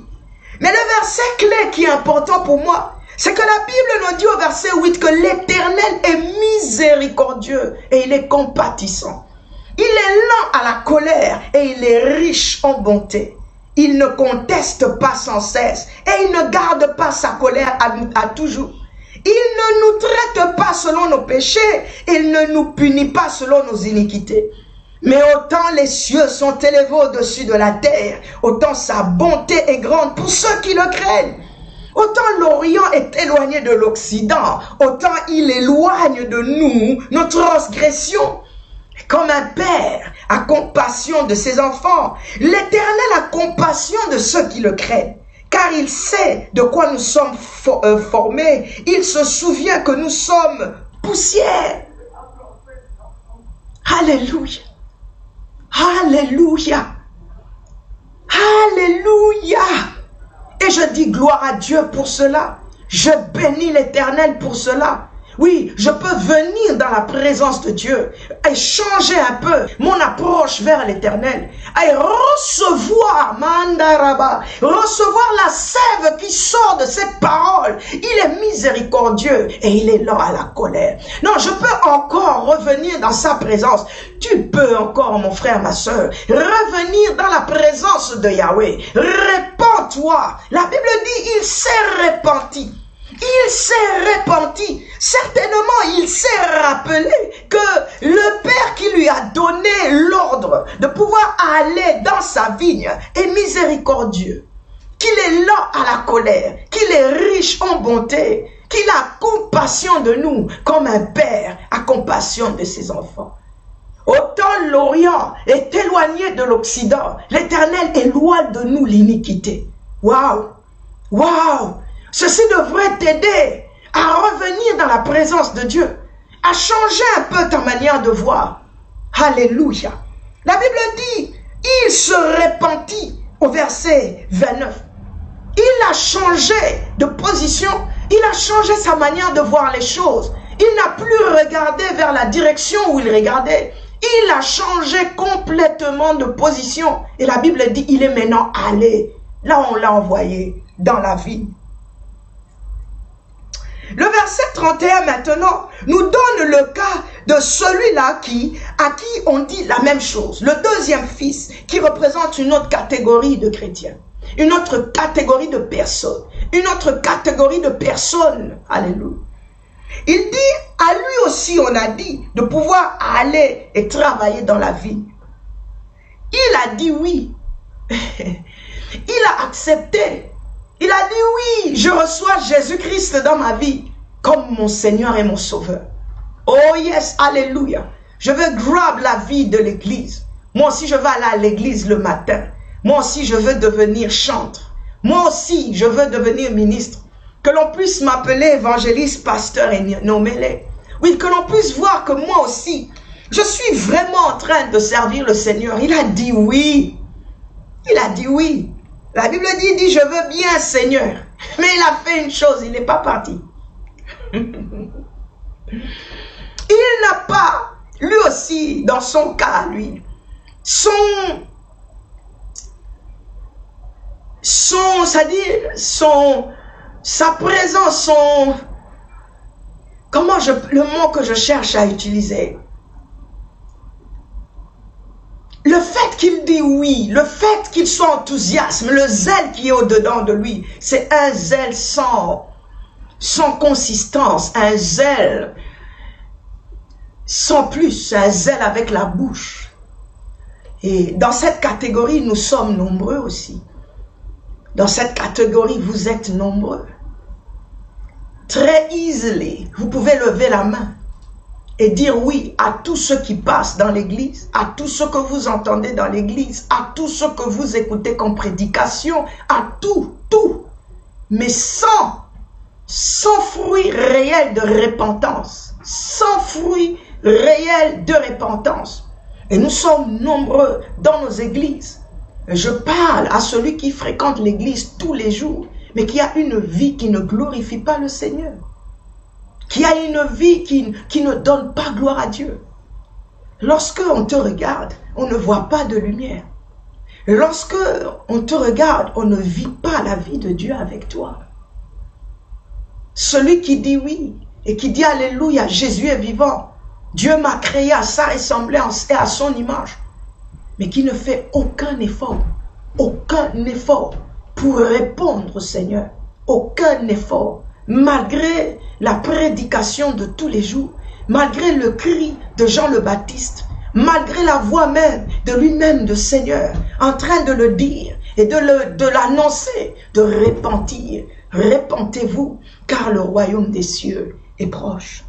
Mais le verset clé qui est important pour moi, c'est que la Bible nous dit au verset 8 que l'Éternel est miséricordieux et il est compatissant. Il est lent à la colère et il est riche en bonté. Il ne conteste pas sans cesse et il ne garde pas sa colère à toujours. Il ne nous traite pas selon nos péchés, il ne nous punit pas selon nos iniquités. Mais autant les cieux sont élevés au-dessus de la terre, autant sa bonté est grande pour ceux qui le craignent. Autant l'Orient est éloigné de l'Occident, autant il éloigne de nous nos transgressions. Comme un père a compassion de ses enfants, l'Éternel a compassion de ceux qui le craignent. Car il sait de quoi nous sommes formés, il se souvient que nous sommes poussière. Alléluia. Alléluia. Alléluia. Et je dis gloire à Dieu pour cela. Je bénis l'Éternel pour cela. Oui, je peux venir dans la présence de Dieu et changer un peu mon approche vers l'Éternel et recevoir, mandaraba, recevoir la sève qui sort de cette parole. Il est miséricordieux et il est lent à la colère. Non, je peux encore revenir dans sa présence. Tu peux encore, mon frère, ma soeur, revenir dans la présence de Yahweh. Répands-toi. La Bible dit, il s'est repenti. Il s'est repenti. Certainement, il s'est rappelé que le Père qui lui a donné l'ordre de pouvoir aller dans sa vigne est miséricordieux, qu'il est lent à la colère, qu'il est riche en bonté, qu'il a compassion de nous comme un père a compassion de ses enfants. Autant l'Orient est éloigné de l'Occident, l'Éternel éloigne de nous l'iniquité. Waouh! Waouh! Ceci devrait t'aider à revenir dans la présence de Dieu, à changer un peu ta manière de voir. Alléluia. La Bible dit, il se repentit au verset 29. Il a changé de position, il a changé sa manière de voir les choses. Il n'a plus regardé vers la direction où il regardait. Il a changé complètement de position. Et la Bible dit, il est maintenant allé. Là, on l'a envoyé dans la vie. Le verset 31 maintenant nous donne le cas de celui-là à qui on dit la même chose. Le deuxième fils qui représente une autre catégorie de chrétiens. Une autre catégorie de personnes. Une autre catégorie de personnes. Alléluia. Il dit, à lui aussi on a dit de pouvoir aller et travailler dans la vie. Il a dit oui. Il a accepté. Il a dit oui, je reçois Jésus-Christ dans ma vie comme mon Seigneur et mon Sauveur. Oh yes, alléluia. Je veux grab la vie de l'église. Moi aussi, je veux aller à l'église le matin. Moi aussi, je veux devenir chanteur. Moi aussi, je veux devenir ministre. Que l'on puisse m'appeler évangéliste, pasteur et nommer-les. Oui, que l'on puisse voir que moi aussi, je suis vraiment en train de servir le Seigneur. Il a dit oui. Il a dit oui. La Bible dit, je veux bien, Seigneur. Mais il a fait une chose, il n'est pas parti. Il n'a pas, lui aussi, dans son cas, lui, sa présence, le mot que je cherche à utiliser. Le fait qu'il dit oui, le fait qu'il soit enthousiaste, le zèle qui est au-dedans de lui, c'est un zèle sans consistance, un zèle sans plus, un zèle avec la bouche. Et dans cette catégorie, nous sommes nombreux aussi. Dans cette catégorie, vous êtes nombreux. très easily, vous pouvez lever la main et dire oui à tout ce qui passe dans l'église, à tout ce que vous entendez dans l'église, à tout ce que vous écoutez comme prédication, à tout, mais sans fruit réel de repentance, sans fruit réel de repentance. Et nous sommes nombreux dans nos églises. Je parle à celui qui fréquente l'église tous les jours, mais qui a une vie qui ne glorifie pas le Seigneur, qui a une vie qui ne donne pas gloire à Dieu. Lorsque on te regarde, on ne voit pas de lumière. Lorsque on te regarde, on ne vit pas la vie de Dieu avec toi. Celui qui dit oui et qui dit alléluia, Jésus est vivant. Dieu m'a créé à sa ressemblance et à son image. Mais qui ne fait aucun effort pour répondre au Seigneur. Aucun effort. Malgré la prédication de tous les jours, malgré le cri de Jean le Baptiste, malgré la voix même de lui-même, de Seigneur, en train de le dire et de l'annoncer, de repentir. Repentez-vous, car le royaume des cieux est proche.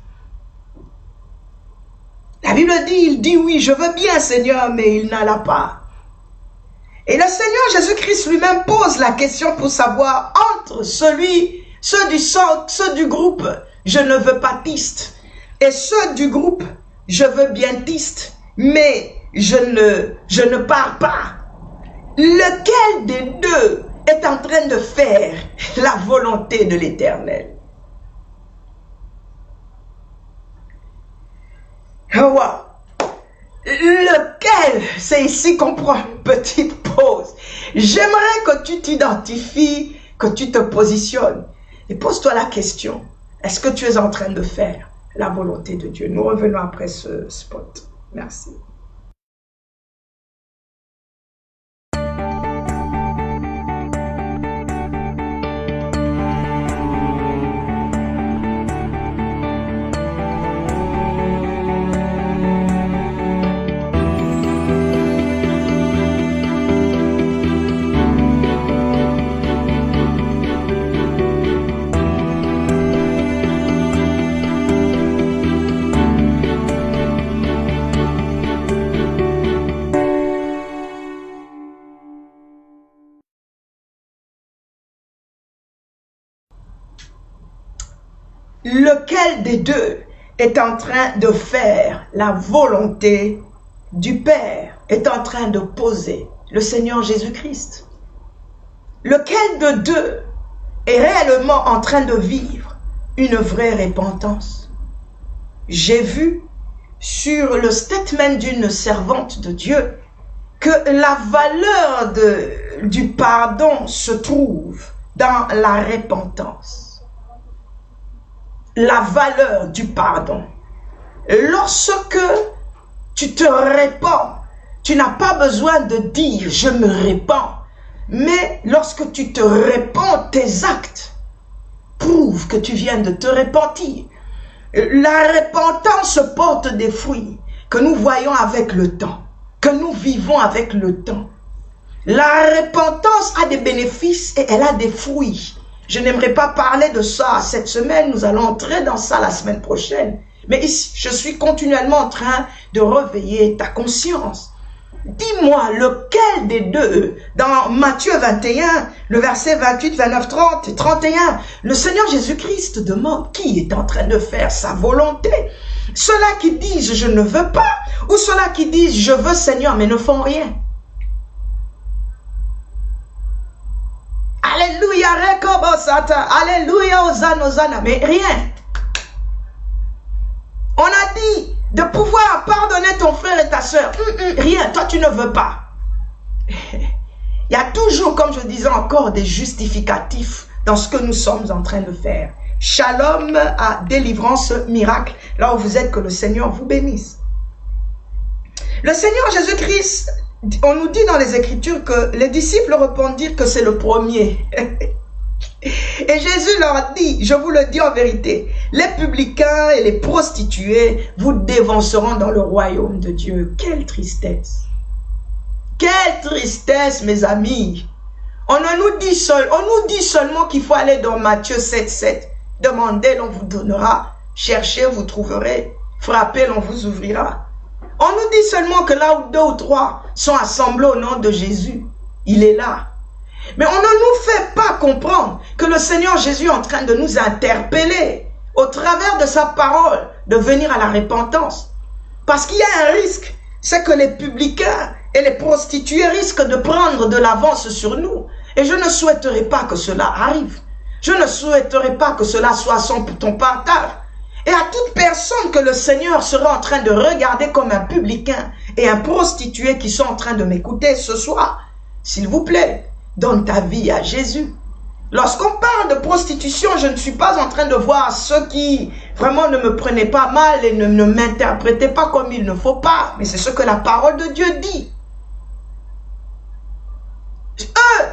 La Bible dit, il dit oui, je veux bien Seigneur, mais il n'alla pas. Et le Seigneur Jésus-Christ lui-même pose la question pour savoir entre ceux du groupe, je ne veux pas tiste, et ceux du groupe, je veux bien tiste, mais je ne pars pas. Lequel des deux est en train de faire la volonté de l'Éternel? Oh, wow. Lequel? C'est ici qu'on prend une petite pause. J'aimerais que tu t'identifies, que tu te positionnes. Et pose-toi la question. Est-ce que tu es en train de faire la volonté de Dieu? Nous revenons après ce spot. Merci. Lequel des deux est en train de faire la volonté du Père, est en train de poser le Seigneur Jésus-Christ? Lequel de deux est réellement en train de vivre une vraie repentance? J'ai vu sur le statement d'une servante de Dieu que la valeur du pardon se trouve dans la repentance. La valeur du pardon. Lorsque tu te répands, tu n'as pas besoin de dire « je me répands », mais lorsque tu te répands, tes actes prouvent que tu viens de te repentir. La repentance porte des fruits que nous voyons avec le temps, que nous vivons avec le temps. La repentance a des bénéfices et elle a des fruits. Je n'aimerais pas parler de ça cette semaine, nous allons entrer dans ça la semaine prochaine. Mais ici, je suis continuellement en train de réveiller ta conscience. Dis-moi, lequel des deux, dans Matthieu 21, le verset 28, 29, 30 et 31, le Seigneur Jésus-Christ demande qui est en train de faire sa volonté. Ceux-là qui disent « je ne veux pas » ou ceux-là qui disent « je veux Seigneur » mais ne font rien. Alléluia, Alléluia, Hosanna, mais rien. On a dit de pouvoir pardonner ton frère et ta soeur. Rien, toi tu ne veux pas. Il y a toujours, comme je disais encore, des justificatifs dans ce que nous sommes en train de faire. Shalom à délivrance miracle, là où vous êtes, que le Seigneur vous bénisse. Le Seigneur Jésus-Christ, on nous dit dans les Écritures que les disciples répondirent que c'est le premier. Et Jésus leur dit, je vous le dis en vérité, les publicains et les prostituées vous dévanceront dans le royaume de Dieu. Quelle tristesse! Quelle tristesse, mes amis! On nous dit seulement qu'il faut aller dans Matthieu 7, 7. Demandez, l'on vous donnera. Cherchez, vous trouverez. Frappez, l'on vous ouvrira. On nous dit seulement que là où 2 ou 3 sont assemblés au nom de Jésus, il est là. Mais on ne nous fait pas comprendre que le Seigneur Jésus est en train de nous interpeller au travers de sa parole de venir à la repentance. Parce qu'il y a un risque, c'est que les publicains et les prostituées risquent de prendre de l'avance sur nous. Et je ne souhaiterais pas que cela arrive. Je ne souhaiterais pas que cela soit ton partage. Et à toute personne que le Seigneur sera en train de regarder comme un publicain et un prostitué qui sont en train de m'écouter ce soir, s'il vous plaît, donne ta vie à Jésus. Lorsqu'on parle de prostitution, je ne suis pas en train de voir ceux qui vraiment ne me prenaient pas mal et ne m'interprétaient pas comme il ne faut pas. Mais c'est ce que la parole de Dieu dit. Eux,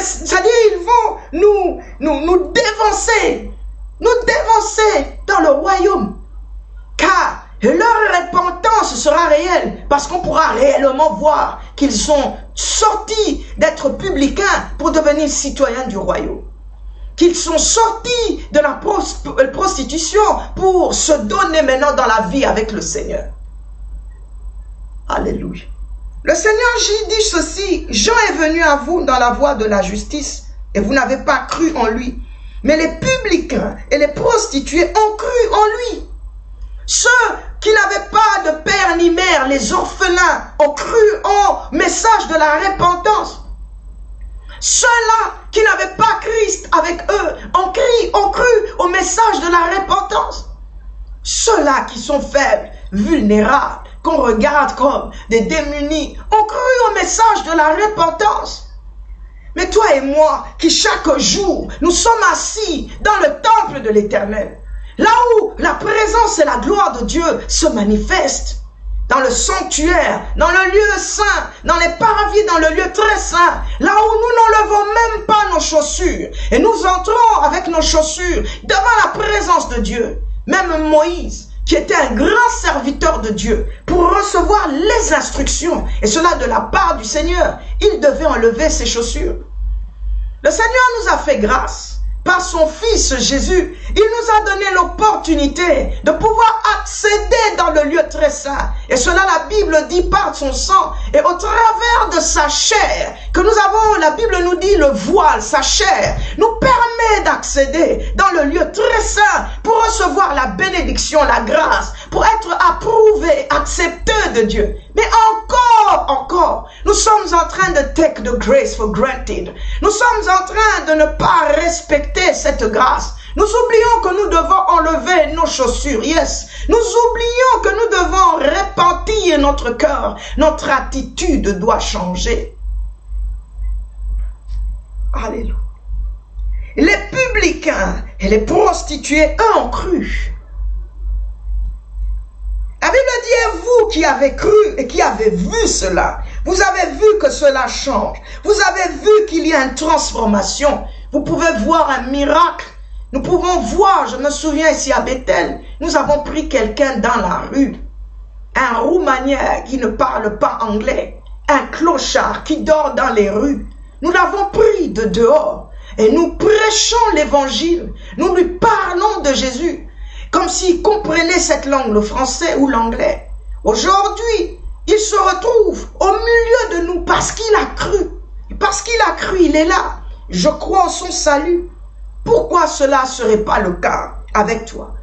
c'est-à-dire ils vont nous dévancer dans le royaume. Car leur repentance sera réelle parce qu'on pourra réellement voir qu'ils sont sortis d'être publicains pour devenir citoyens du royaume. Qu'ils sont sortis de la prostitution pour se donner maintenant dans la vie avec le Seigneur. Alléluia. Le Seigneur dit ceci: Jean est venu à vous dans la voie de la justice et vous n'avez pas cru en lui. Mais les publicains et les prostituées ont cru en lui. Ceux qui n'avaient pas de père ni mère, les orphelins, ont cru au message de la repentance. Ceux-là qui n'avaient pas Christ avec eux ont cru au message de la repentance. Ceux-là qui sont faibles, vulnérables, qu'on regarde comme des démunis, ont cru au message de la repentance. Mais toi et moi, qui chaque jour, nous sommes assis dans le temple de l'Éternel, là où la présence et la gloire de Dieu se manifestent, dans le sanctuaire, dans le lieu saint, dans les parvis, dans le lieu très saint, là où nous n'enlevons même pas nos chaussures, et nous entrons avec nos chaussures devant la présence de Dieu. Même Moïse, qui était un grand serviteur de Dieu, pour recevoir les instructions, et cela de la part du Seigneur, il devait enlever ses chaussures. Le Seigneur nous a fait grâce. Par son Fils Jésus, il nous a donné l'opportunité de pouvoir accéder dans le lieu très saint. Et cela, la Bible dit, par son sang et au travers de sa chair, que nous avons, la Bible nous dit, le voile, sa chair, nous permet d'accéder dans le lieu très saint pour recevoir la bénédiction, la grâce, pour être approuvé, accepté de Dieu. Mais encore, nous sommes en train de take the grace for granted. Nous sommes en train de ne pas respecter cette grâce. Nous oublions que nous devons enlever nos chaussures, yes. Nous oublions que nous devons repentir notre cœur. Notre attitude doit changer. Alléluia. Les publicains et les prostituées, eux, ont cru. La Bible dit, et vous qui avez cru et qui avez vu cela, vous avez vu que cela change. Vous avez vu qu'il y a une transformation. Vous pouvez voir un miracle. Nous pouvons voir, je me souviens ici à Bethel, nous avons pris quelqu'un dans la rue, un Roumagnien qui ne parle pas anglais, un clochard qui dort dans les rues. Nous l'avons pris de dehors et nous prêchons l'évangile. Nous lui parlons de Jésus. Comme s'il comprenait cette langue, le français ou l'anglais. Aujourd'hui, il se retrouve au milieu de nous parce qu'il a cru. Et parce qu'il a cru, il est là. Je crois en son salut. Pourquoi cela ne serait pas le cas avec toi?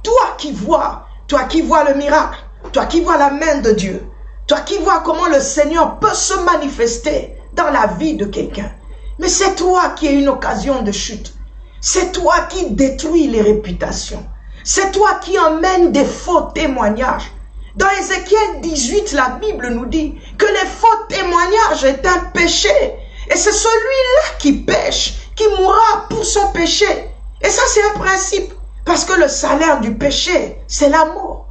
Toi qui vois le miracle, toi qui vois la main de Dieu, toi qui vois comment le Seigneur peut se manifester dans la vie de quelqu'un. Mais c'est toi qui as une occasion de chute. C'est toi qui détruis les réputations. C'est toi qui emmènes des faux témoignages. Dans Ézéchiel 18, la Bible nous dit que les faux témoignages est un péché. Et c'est celui-là qui pêche, qui mourra pour son péché. Et ça, c'est un principe. Parce que le salaire du péché, c'est la mort.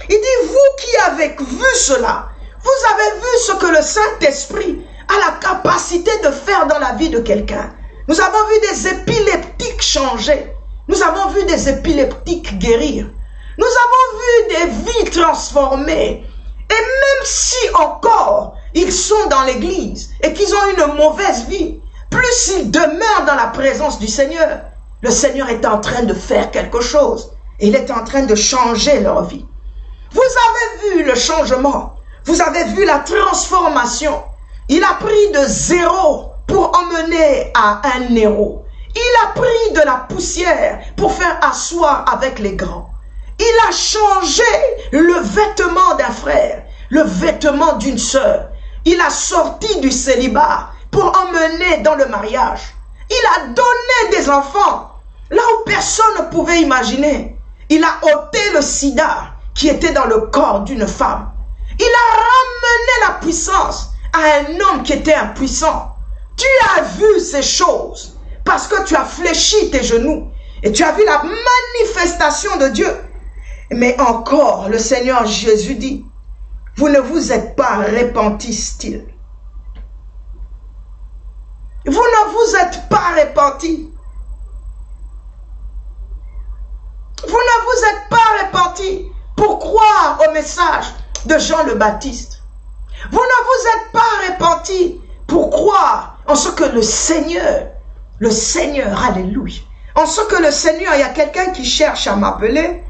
Il dit, vous qui avez vu cela, vous avez vu ce que le Saint-Esprit a la capacité de faire dans la vie de quelqu'un. Nous avons vu des épileptiques changer. Nous avons vu des épileptiques guérir. Nous avons vu des vies transformées. Et même si encore ils sont dans l'église et qu'ils ont une mauvaise vie, plus ils demeurent dans la présence du Seigneur, Le Seigneur est en train de faire quelque chose. Il est en train de changer leur vie. Vous avez vu le changement. Vous avez vu la transformation. Il a pris de 0 pour emmener à un héros. Il a pris de la poussière pour faire asseoir avec les grands. Il a changé le vêtement d'un frère, le vêtement d'une sœur. Il a sorti du célibat pour emmener dans le mariage. Il a donné des enfants là où personne ne pouvait imaginer. Il a ôté le sida qui était dans le corps d'une femme. Il a ramené la puissance à un homme qui était impuissant. Tu as vu ces choses parce que tu as fléchi tes genoux et tu as vu la manifestation de Dieu. Mais encore, le Seigneur Jésus dit, vous ne vous êtes pas repentis, style. Vous ne vous êtes pas repentis. Vous ne vous êtes pas repentis pour croire au message de Jean le Baptiste. Vous ne vous êtes pas repentis pour croire en ce que le Seigneur, alléluia, en ce que le Seigneur, il y a quelqu'un qui cherche à m'appeler,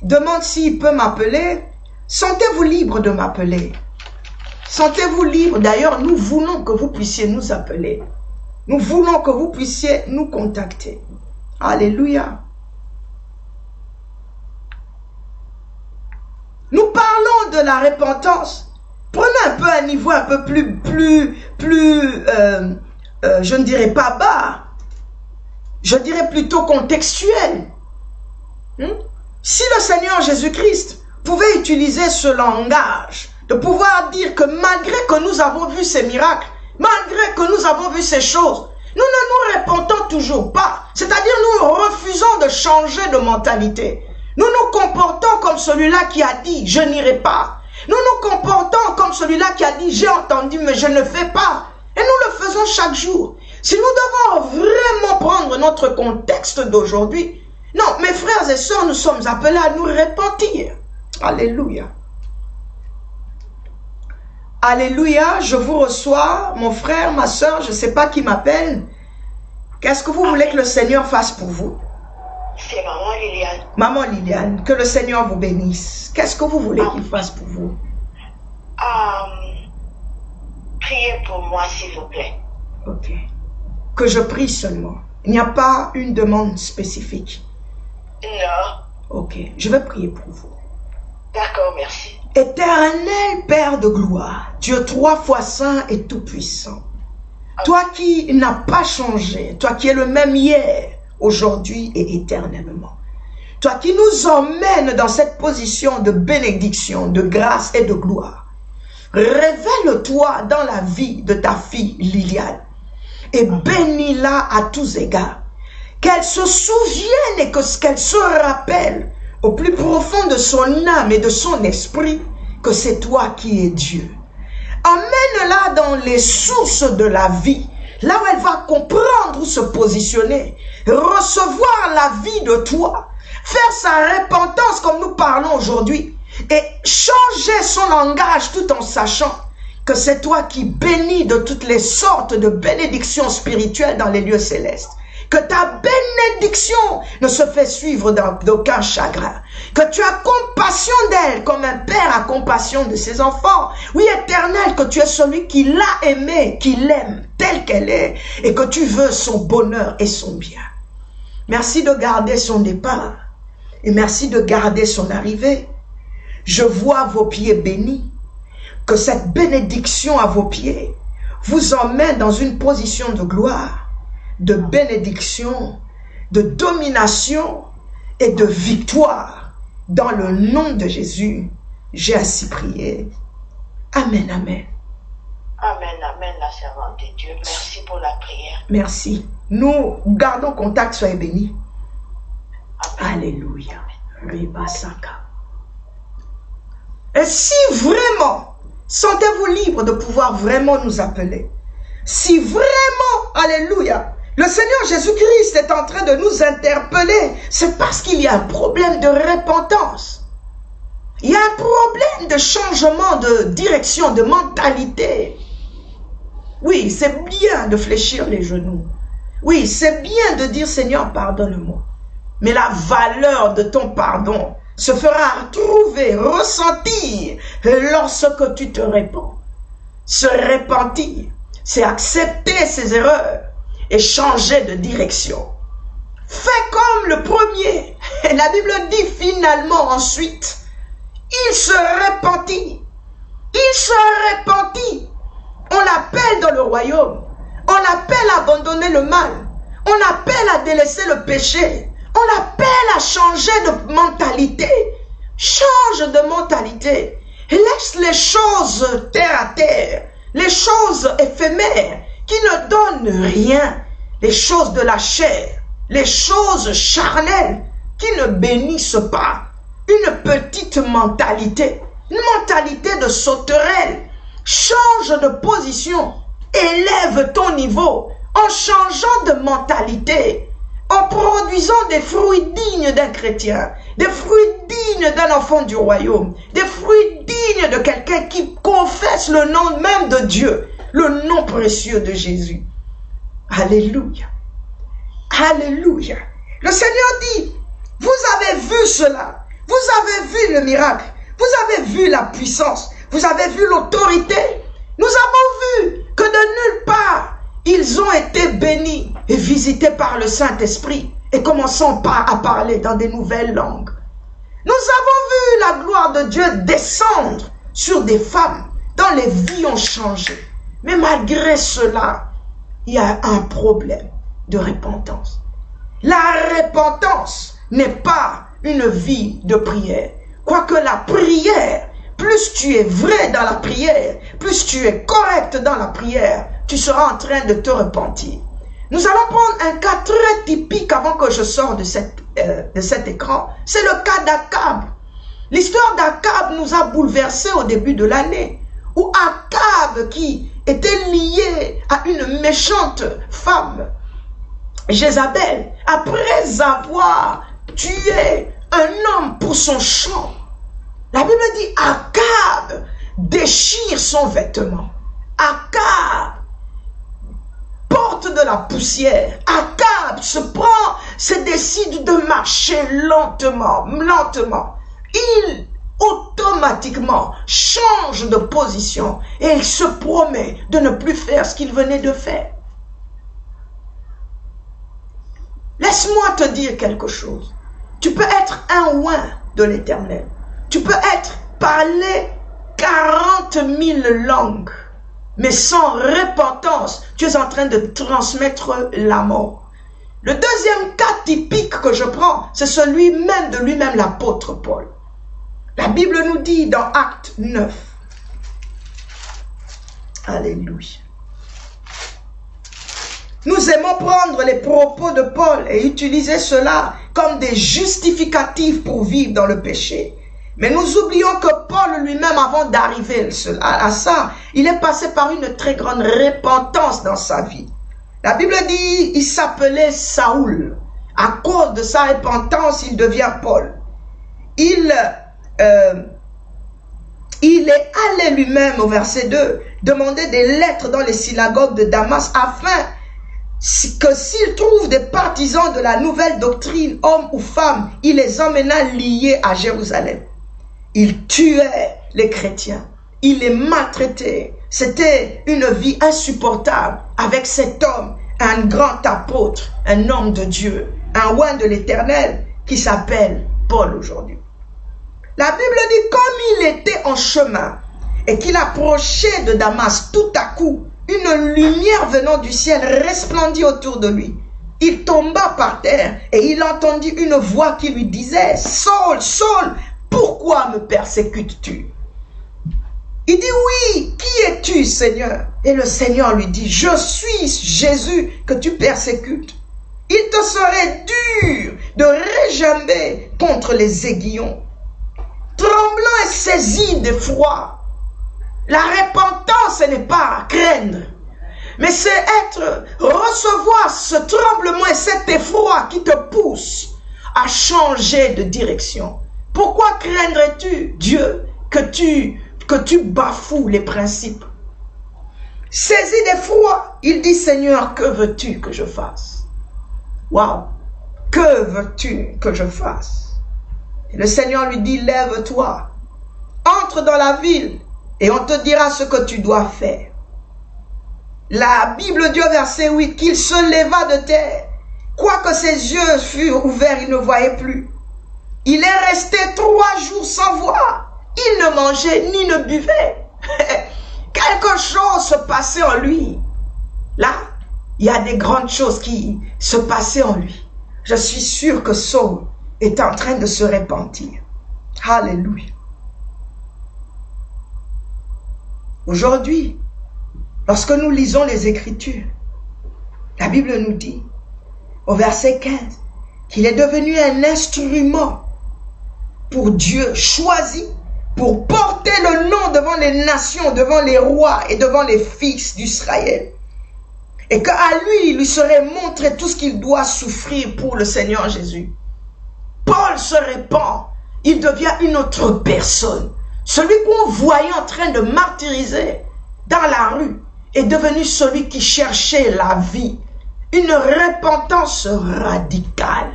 demande s'il peut m'appeler. Sentez-vous libre de m'appeler. Sentez-vous libre. D'ailleurs, nous voulons que vous puissiez nous appeler. Nous voulons que vous puissiez nous contacter. Alléluia. Nous parlons de la repentance. Prenez un peu un niveau un peu plus, je ne dirais pas bas. Je dirais plutôt contextuel. Si le Seigneur Jésus-Christ pouvait utiliser ce langage, de pouvoir dire que malgré que nous avons vu ces miracles, malgré que nous avons vu ces choses, nous ne nous repentons toujours pas. C'est-à-dire nous refusons de changer de mentalité. Nous nous comportons comme celui-là qui a dit « je n'irai pas ». Nous nous comportons comme celui-là qui a dit « j'ai entendu mais je ne fais pas ». Et nous le faisons chaque jour. Si nous devons vraiment prendre notre contexte d'aujourd'hui, non, mes frères et sœurs, nous sommes appelés à nous repentir. Alléluia. Alléluia, je vous reçois, mon frère, ma sœur, je ne sais pas qui m'appelle. Qu'est-ce que vous voulez que le Seigneur fasse pour vous? C'est maman Liliane. Maman Liliane, que le Seigneur vous bénisse. Qu'est-ce que vous voulez qu'il fasse pour vous? Priez pour moi, s'il vous plaît. Ok. Que je prie seulement. Il n'y a pas une demande spécifique. Non. Ok, je vais prier pour vous. D'accord, merci. Éternel Père de gloire, Dieu 3 fois saint et tout-puissant, toi qui n'as pas changé, toi qui es le même hier, aujourd'hui et éternellement, toi qui nous emmènes dans cette position de bénédiction, de grâce et de gloire, révèle-toi dans la vie de ta fille Liliane et bénis-la à tous égards, qu'elle se souvienne et qu'elle se rappelle au plus profond de son âme et de son esprit que c'est toi qui es Dieu. Emmène-la dans les sources de la vie, là où elle va comprendre où se positionner, recevoir la vie de toi, faire sa repentance comme nous parlons aujourd'hui et changer son langage tout en sachant que c'est toi qui bénis de toutes les sortes de bénédictions spirituelles dans les lieux célestes. Que ta bénédiction ne se fait suivre d'aucun chagrin. Que tu as compassion d'elle comme un père a compassion de ses enfants. Oui, Éternel, que tu es celui qui l'a aimée, qui l'aime telle qu'elle est et que tu veux son bonheur et son bien. Merci de garder son départ et merci de garder son arrivée. Je vois vos pieds bénis. Que cette bénédiction à vos pieds vous emmène dans une position de gloire, de bénédiction, de domination et de victoire. Dans le nom de Jésus, j'ai ainsi prié. Amen, amen. Amen, amen, la servante de Dieu. Merci pour la prière. Merci. Nous gardons contact, soyez bénis. Amen. Alléluia. Ribasaka. Et si vraiment, sentez-vous libre de pouvoir vraiment nous appeler. Si vraiment, alléluia, le Seigneur Jésus-Christ est en train de nous interpeller, c'est parce qu'il y a un problème de repentance. Il y a un problème de changement de direction, de mentalité. Oui, c'est bien de fléchir les genoux. Oui, c'est bien de dire Seigneur, pardonne-moi. Mais la valeur de ton pardon se fera trouver, ressentir lorsque tu te répands. Se repentir, c'est accepter ses erreurs et changer de direction. Fais comme le premier. Et la Bible dit finalement ensuite, il se repentit. Il se repentit. On l'appelle dans le royaume. On l'appelle à abandonner le mal. On l'appelle à délaisser le péché. On l'appelle à changer de mentalité. Change de mentalité. Laisse les choses terre à terre. Les choses éphémères qui ne donnent rien. Les choses de la chair. Les choses charnelles qui ne bénissent pas. Une petite mentalité. Une mentalité de sauterelle. Change de position. Élève ton niveau en changeant de mentalité, en produisant des fruits dignes d'un chrétien, des fruits dignes d'un enfant du royaume, des fruits dignes de quelqu'un qui confesse le nom même de Dieu, le nom précieux de Jésus. Alléluia. Alléluia. Le Seigneur dit, vous avez vu cela, vous avez vu le miracle, vous avez vu la puissance, vous avez vu l'autorité. Nous avons vu que de nulle part, ils ont été bénis et visités par le Saint-Esprit et commençons à parler dans des nouvelles langues. Nous avons vu la gloire de Dieu descendre sur des femmes dont les vies ont changé. Mais malgré cela, il y a un problème de repentance. La repentance n'est pas une vie de prière. Quoique la prière, plus tu es vrai dans la prière, plus tu es correct dans la prière, tu seras en train de te repentir. Nous allons prendre un cas très typique avant que je sorte de cet écran. C'est le cas d'Akab. L'histoire d'Akab nous a bouleversés au début de l'année. Où Akab, qui était lié à une méchante femme, Jézabel, après avoir tué un homme pour son champ, la Bible dit Akab déchire son vêtement. Akab porte de la poussière. Akab se décide de marcher lentement. Il automatiquement change de position et il se promet de ne plus faire ce qu'il venait de faire. Laisse-moi te dire quelque chose. Tu peux être un oint de l'Éternel. Tu peux parler 40 000 langues, mais sans repentance, tu es en train de transmettre la mort. Le deuxième cas typique que je prends, c'est celui même de lui-même, l'apôtre Paul. La Bible nous dit dans Acte 9, alléluia. Nous aimons prendre les propos de Paul et utiliser cela comme des justificatifs pour vivre dans le péché. Mais nous oublions que Paul lui-même, avant d'arriver à ça, il est passé par une très grande repentance dans sa vie. La Bible dit, il s'appelait Saoul. À cause de sa repentance, il devient Paul. Il est allé lui-même, au verset 2, demander des lettres dans les synagogues de Damas afin que s'il trouve des partisans de la nouvelle doctrine, hommes ou femmes, il les emmena liés à Jérusalem. Il tuait les chrétiens. Il les maltraitait. C'était une vie insupportable avec cet homme, un grand apôtre, un homme de Dieu, un oint de l'Éternel qui s'appelle Paul aujourd'hui. La Bible dit, comme il était en chemin et qu'il approchait de Damas, tout à coup, une lumière venant du ciel resplendit autour de lui. Il tomba par terre et il entendit une voix qui lui disait, « Saul, Saul, pourquoi me persécutes-tu » Il dit, « Oui, qui es-tu, Seigneur » Et le Seigneur lui dit, « Je suis Jésus que tu persécutes. Il te serait dur de réjamber contre les aiguillons. » Tremblant et saisi d'effroi, la repentance, ce n'est pas craindre, mais c'est recevoir ce tremblement et cet effroi qui te pousse à changer de direction. Pourquoi craindrais-tu Dieu que tu bafoues les principes? Saisi d'effroi, Il dit, Seigneur, que veux-tu que je fasse? Waouh! Que veux-tu que je fasse? Et le Seigneur lui dit, lève-toi, entre dans la ville et on te dira ce que tu dois faire. La Bible dit au verset 8 qu'il se leva de terre. Quoique ses yeux furent ouverts, il ne voyait plus. Il est resté 3 jours sans voir. Il ne mangeait ni ne buvait. Quelque chose se passait en lui. Là, il y a des grandes choses qui se passaient en lui. Je suis sûr que Saul est en train de se repentir. Alléluia. Aujourd'hui, lorsque nous lisons les Écritures, la Bible nous dit, au verset 15, qu'il est devenu un instrument pour Dieu, choisi pour porter le nom devant les nations, devant les rois et devant les fils d'Israël. Et qu'à lui, il lui serait montré tout ce qu'il doit souffrir pour le Seigneur Jésus. Paul se répand, il devient une autre personne. Celui qu'on voyait en train de martyriser dans la rue est devenu celui qui cherchait la vie. Une repentance radicale.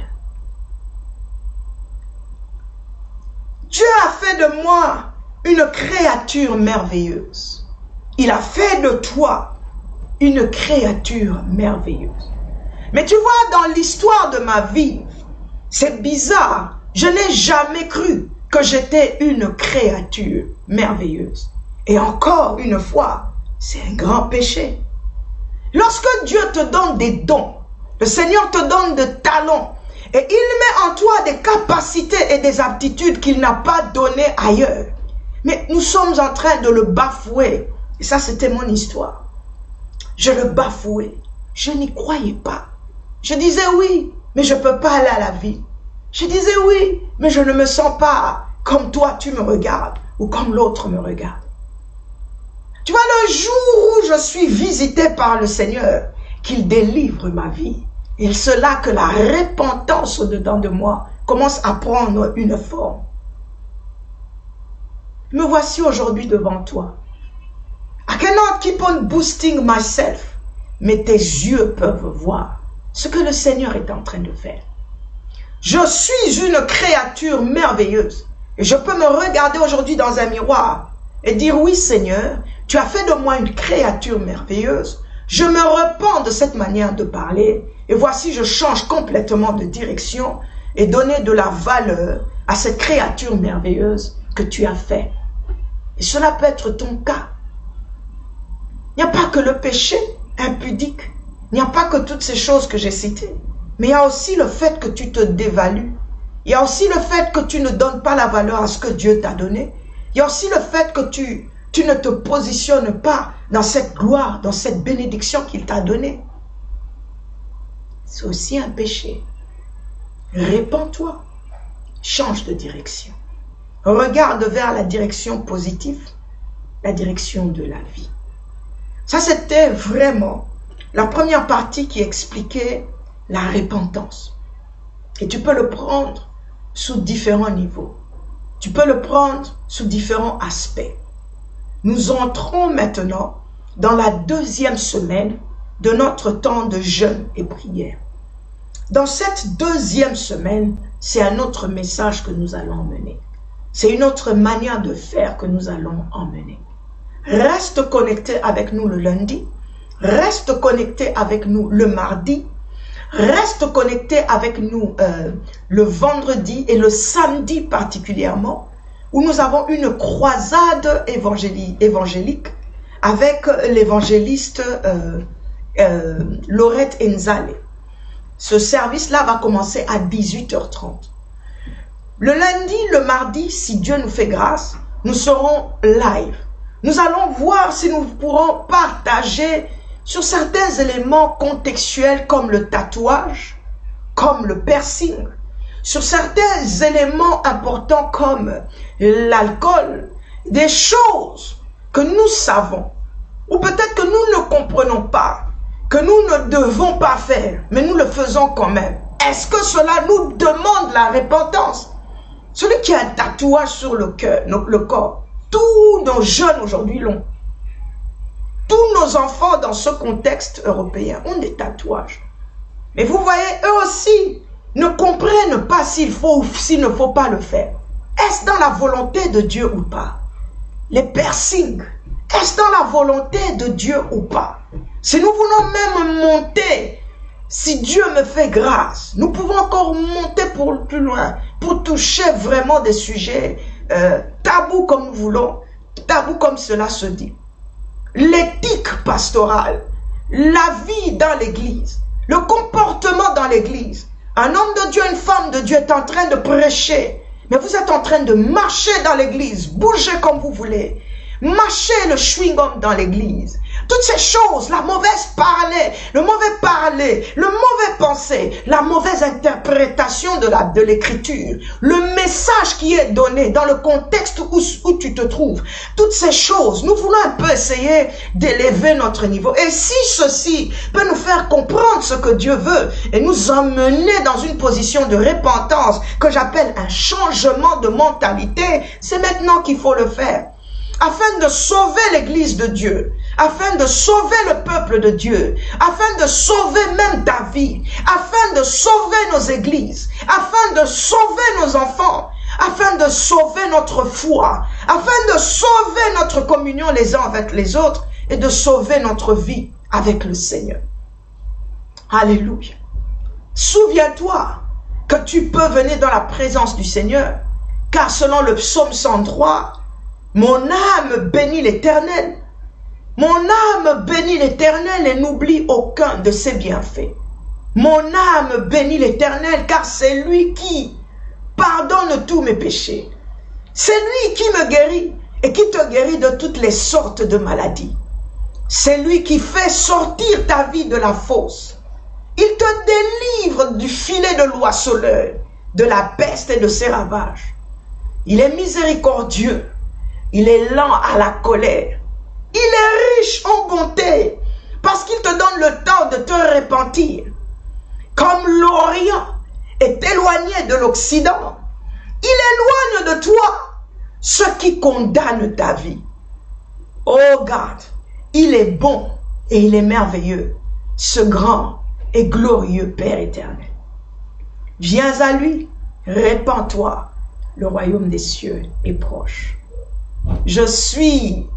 Dieu a fait de moi une créature merveilleuse. Il a fait de toi une créature merveilleuse. Mais tu vois, dans l'histoire de ma vie, c'est bizarre. Je n'ai jamais cru que j'étais une créature merveilleuse. Et encore une fois, c'est un grand péché. Lorsque Dieu te donne des dons, le Seigneur te donne des talents, et il met en toi des capacités et des aptitudes qu'il n'a pas données ailleurs. Mais nous sommes en train de le bafouer. Et ça, c'était mon histoire. Je le bafouais. Je n'y croyais pas. Je disais oui, mais je ne peux pas aller à la ville. Je disais oui, mais je ne me sens pas comme toi tu me regardes ou comme l'autre me regarde. Tu vois, le jour où je suis visité par le Seigneur, qu'il délivre ma vie, et c'est là que la repentance au-dedans de moi commence à prendre une forme. Me voici aujourd'hui devant toi. I cannot keep on boosting myself, mais tes yeux peuvent voir ce que le Seigneur est en train de faire. Je suis une créature merveilleuse et je peux me regarder aujourd'hui dans un miroir et dire oui Seigneur, tu as fait de moi une créature merveilleuse. Je me repens de cette manière de parler et voici je change complètement de direction et donner de la valeur à cette créature merveilleuse que tu as fait. Et cela peut être ton cas. Il n'y a pas que le péché impudique, il n'y a pas que toutes ces choses que j'ai citées, mais il y a aussi le fait que tu te dévalues. Il y a aussi le fait que tu ne donnes pas la valeur à ce que Dieu t'a donné. Il y a aussi le fait que tu ne te positionnes pas dans cette gloire, dans cette bénédiction qu'il t'a donnée. C'est aussi un péché. Répands-toi. Change de direction. Regarde vers la direction positive, la direction de la vie. Ça, c'était vraiment la première partie qui expliquait la repentance. Et tu peux le prendre sous différents niveaux. Tu peux le prendre sous différents aspects. Nous entrons maintenant dans la deuxième semaine de notre temps de jeûne et prière. Dans cette deuxième semaine, c'est un autre message que nous allons emmener. C'est une autre manière de faire que nous allons emmener. Reste connecté avec nous le lundi. Reste connecté avec nous le mardi. Reste connecté avec nous le vendredi et le samedi particulièrement, où nous avons une croisade évangélique avec l'évangéliste Laurette Enzale. Ce service-là va commencer à 18h30. Le lundi, le mardi, si Dieu nous fait grâce, nous serons live. Nous allons voir si nous pourrons partager sur certains éléments contextuels comme le tatouage, comme le piercing, sur certains éléments importants comme l'alcool, des choses que nous savons, ou peut-être que nous ne comprenons pas, que nous ne devons pas faire, mais nous le faisons quand même. Est-ce que cela nous demande la repentance? Celui qui a un tatouage sur le cœur, le corps, tous nos jeunes aujourd'hui l'ont. tous nos enfants dans ce contexte européen ont des tatouages. Mais vous voyez, eux aussi ne comprennent pas s'il faut ou s'il ne faut pas le faire. Est-ce dans la volonté de Dieu ou pas? Les piercings, est-ce dans la volonté de Dieu ou pas? Si nous voulons même monter, si Dieu me fait grâce, nous pouvons encore monter pour plus loin, pour toucher vraiment des sujets tabous comme nous voulons, tabous comme cela se dit. L'éthique pastorale, la vie dans l'église, le comportement dans l'église. Un homme de Dieu, une femme de Dieu est en train de prêcher, mais vous êtes en train de marcher dans l'église, bouger comme vous voulez, marcher le chewing-gum dans l'église. Toutes ces choses, la mauvaise parler, le mauvais penser, la mauvaise interprétation de l'écriture, le message qui est donné dans le contexte où tu te trouves, toutes ces choses, nous voulons un peu essayer d'élever notre niveau. Et si ceci peut nous faire comprendre ce que Dieu veut et nous emmener dans une position de repentance que j'appelle un changement de mentalité, c'est maintenant qu'il faut le faire. Afin de sauver l'église de Dieu, afin de sauver le peuple de Dieu, afin de sauver même ta vie, afin de sauver nos églises, afin de sauver nos enfants, afin de sauver notre foi, afin de sauver notre communion les uns avec les autres et de sauver notre vie avec le Seigneur. Alléluia. Souviens-toi que tu peux venir dans la présence du Seigneur, car selon le psaume 103, mon âme bénit l'Éternel. Mon âme bénit l'Éternel et n'oublie aucun de ses bienfaits. Mon âme bénit l'Éternel car c'est lui qui pardonne tous mes péchés. C'est lui qui me guérit et qui te guérit de toutes les sortes de maladies. C'est lui qui fait sortir ta vie de la fosse. Il te délivre du filet de l'oiseleur, de la peste et de ses ravages. Il est miséricordieux. Il est lent à la colère. Il est riche en bonté parce qu'il te donne le temps de te repentir. Comme l'Orient est éloigné de l'Occident, il éloigne de toi ce qui condamne ta vie. Oh God, il est bon et il est merveilleux, ce grand et glorieux Père éternel. Viens à lui, répands-toi, le royaume des cieux est proche. Je suis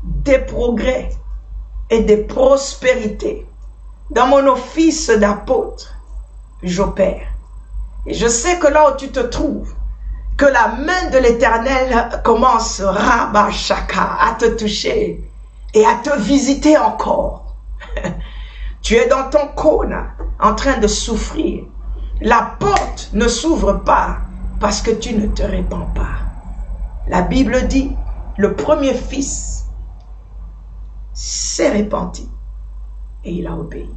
des progrès et des prospérités. Dans mon office d'apôtre, j'opère. Et je sais que là où tu te trouves, que la main de l'Éternel commence, Rabba Shaka, à te toucher et à te visiter encore. Tu es dans ton cône, en train de souffrir. La porte ne s'ouvre pas parce que tu ne te répands pas. La Bible dit, le premier fils s'est repenti et il a obéi.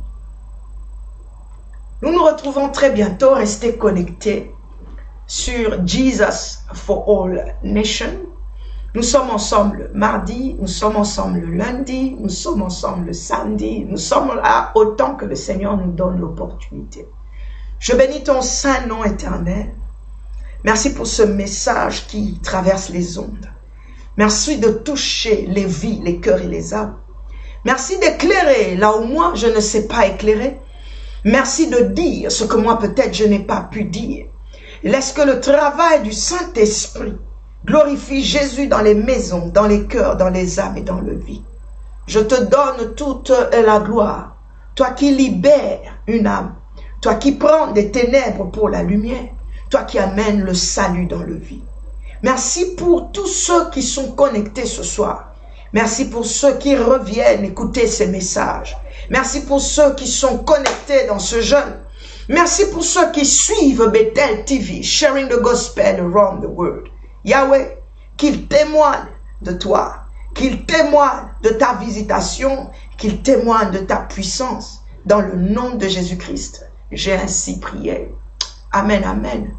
Nous nous retrouvons très bientôt, restez connectés sur Jesus for All Nations. Nous sommes ensemble le mardi, nous sommes ensemble le lundi, nous sommes ensemble le samedi, nous sommes là autant que le Seigneur nous donne l'opportunité. Je bénis ton saint nom éternel. Merci pour ce message qui traverse les ondes. Merci de toucher les vies, les cœurs et les âmes. Merci d'éclairer là où moi je ne sais pas éclairer. Merci de dire ce que moi peut-être je n'ai pas pu dire. Laisse que le travail du Saint-Esprit glorifie Jésus dans les maisons, dans les cœurs, dans les âmes et dans le vie. Je te donne toute la gloire. Toi qui libères une âme. Toi qui prends des ténèbres pour la lumière. Toi qui amènes le salut dans le vie. Merci pour tous ceux qui sont connectés ce soir. Merci pour ceux qui reviennent écouter ces messages. Merci pour ceux qui sont connectés dans ce jeûne. Merci pour ceux qui suivent Bethel TV, sharing the gospel around the world. Yahweh, qu'ils témoignent de toi, qu'ils témoignent de ta visitation, qu'ils témoignent de ta puissance. Dans le nom de Jésus-Christ, j'ai ainsi prié. Amen, amen.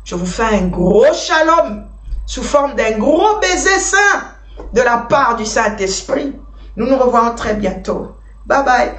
Je vous fais un gros shalom sous forme d'un gros baiser saint de la part du Saint-Esprit. Nous nous revoyons très bientôt. Bye bye.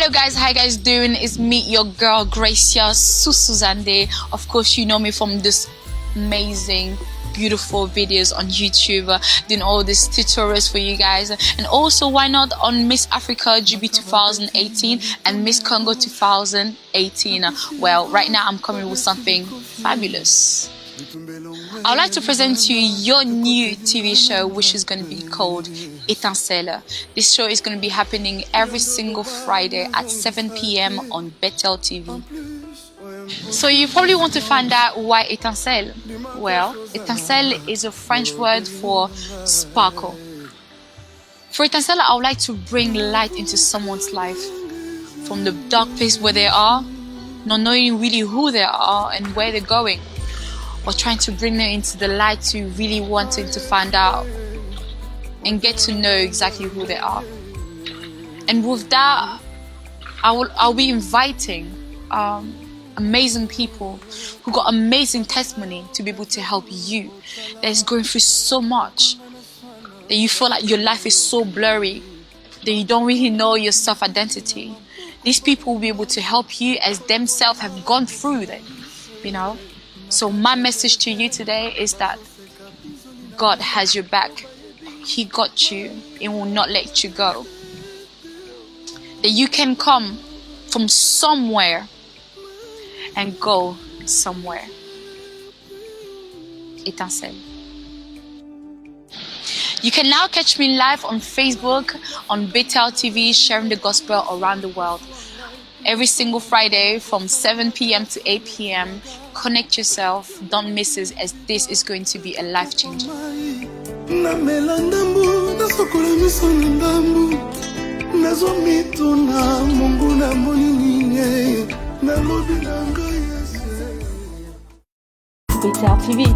Hello guys, how you guys doing? It's me, your girl Gracia Susuzande. Of course, you know me from this amazing, beautiful videos on YouTube, doing all these tutorials for you guys. And also, why not on Miss Africa GB 2018 and Miss Congo 2018? Well, right now I'm coming with something fabulous. I would like to present to you your new TV show, which is going to be called Étincelle. This show is going to be happening every single Friday at 7 p.m. on Betel TV. So you probably want to find out why Étincelle. Well, Étincelle is a French word for sparkle. For Étincelle, I would like to bring light into someone's life from the dark place where they are, not knowing really who they are and where they're going, or trying to bring them into the light to really wanting to find out and get to know exactly who they are. And with that, I'll be inviting amazing people who got amazing testimony to be able to help you that is going through so much, that you feel like your life is so blurry, that you don't really know your self-identity. These people will be able to help you as themselves have gone through that, you know. So my message to you today is that God has your back. He got you and will not let you go. That you can come from somewhere and go somewhere. Étincelle. You can now catch me live on Facebook, on Betel TV, sharing the gospel around the world. Every single Friday from 7 p.m. to 8 p.m. Connect yourself, don't miss it, as this is going to be a life changer. Betel TV,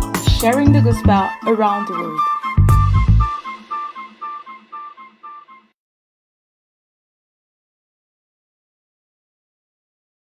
sharing the gospel around the world.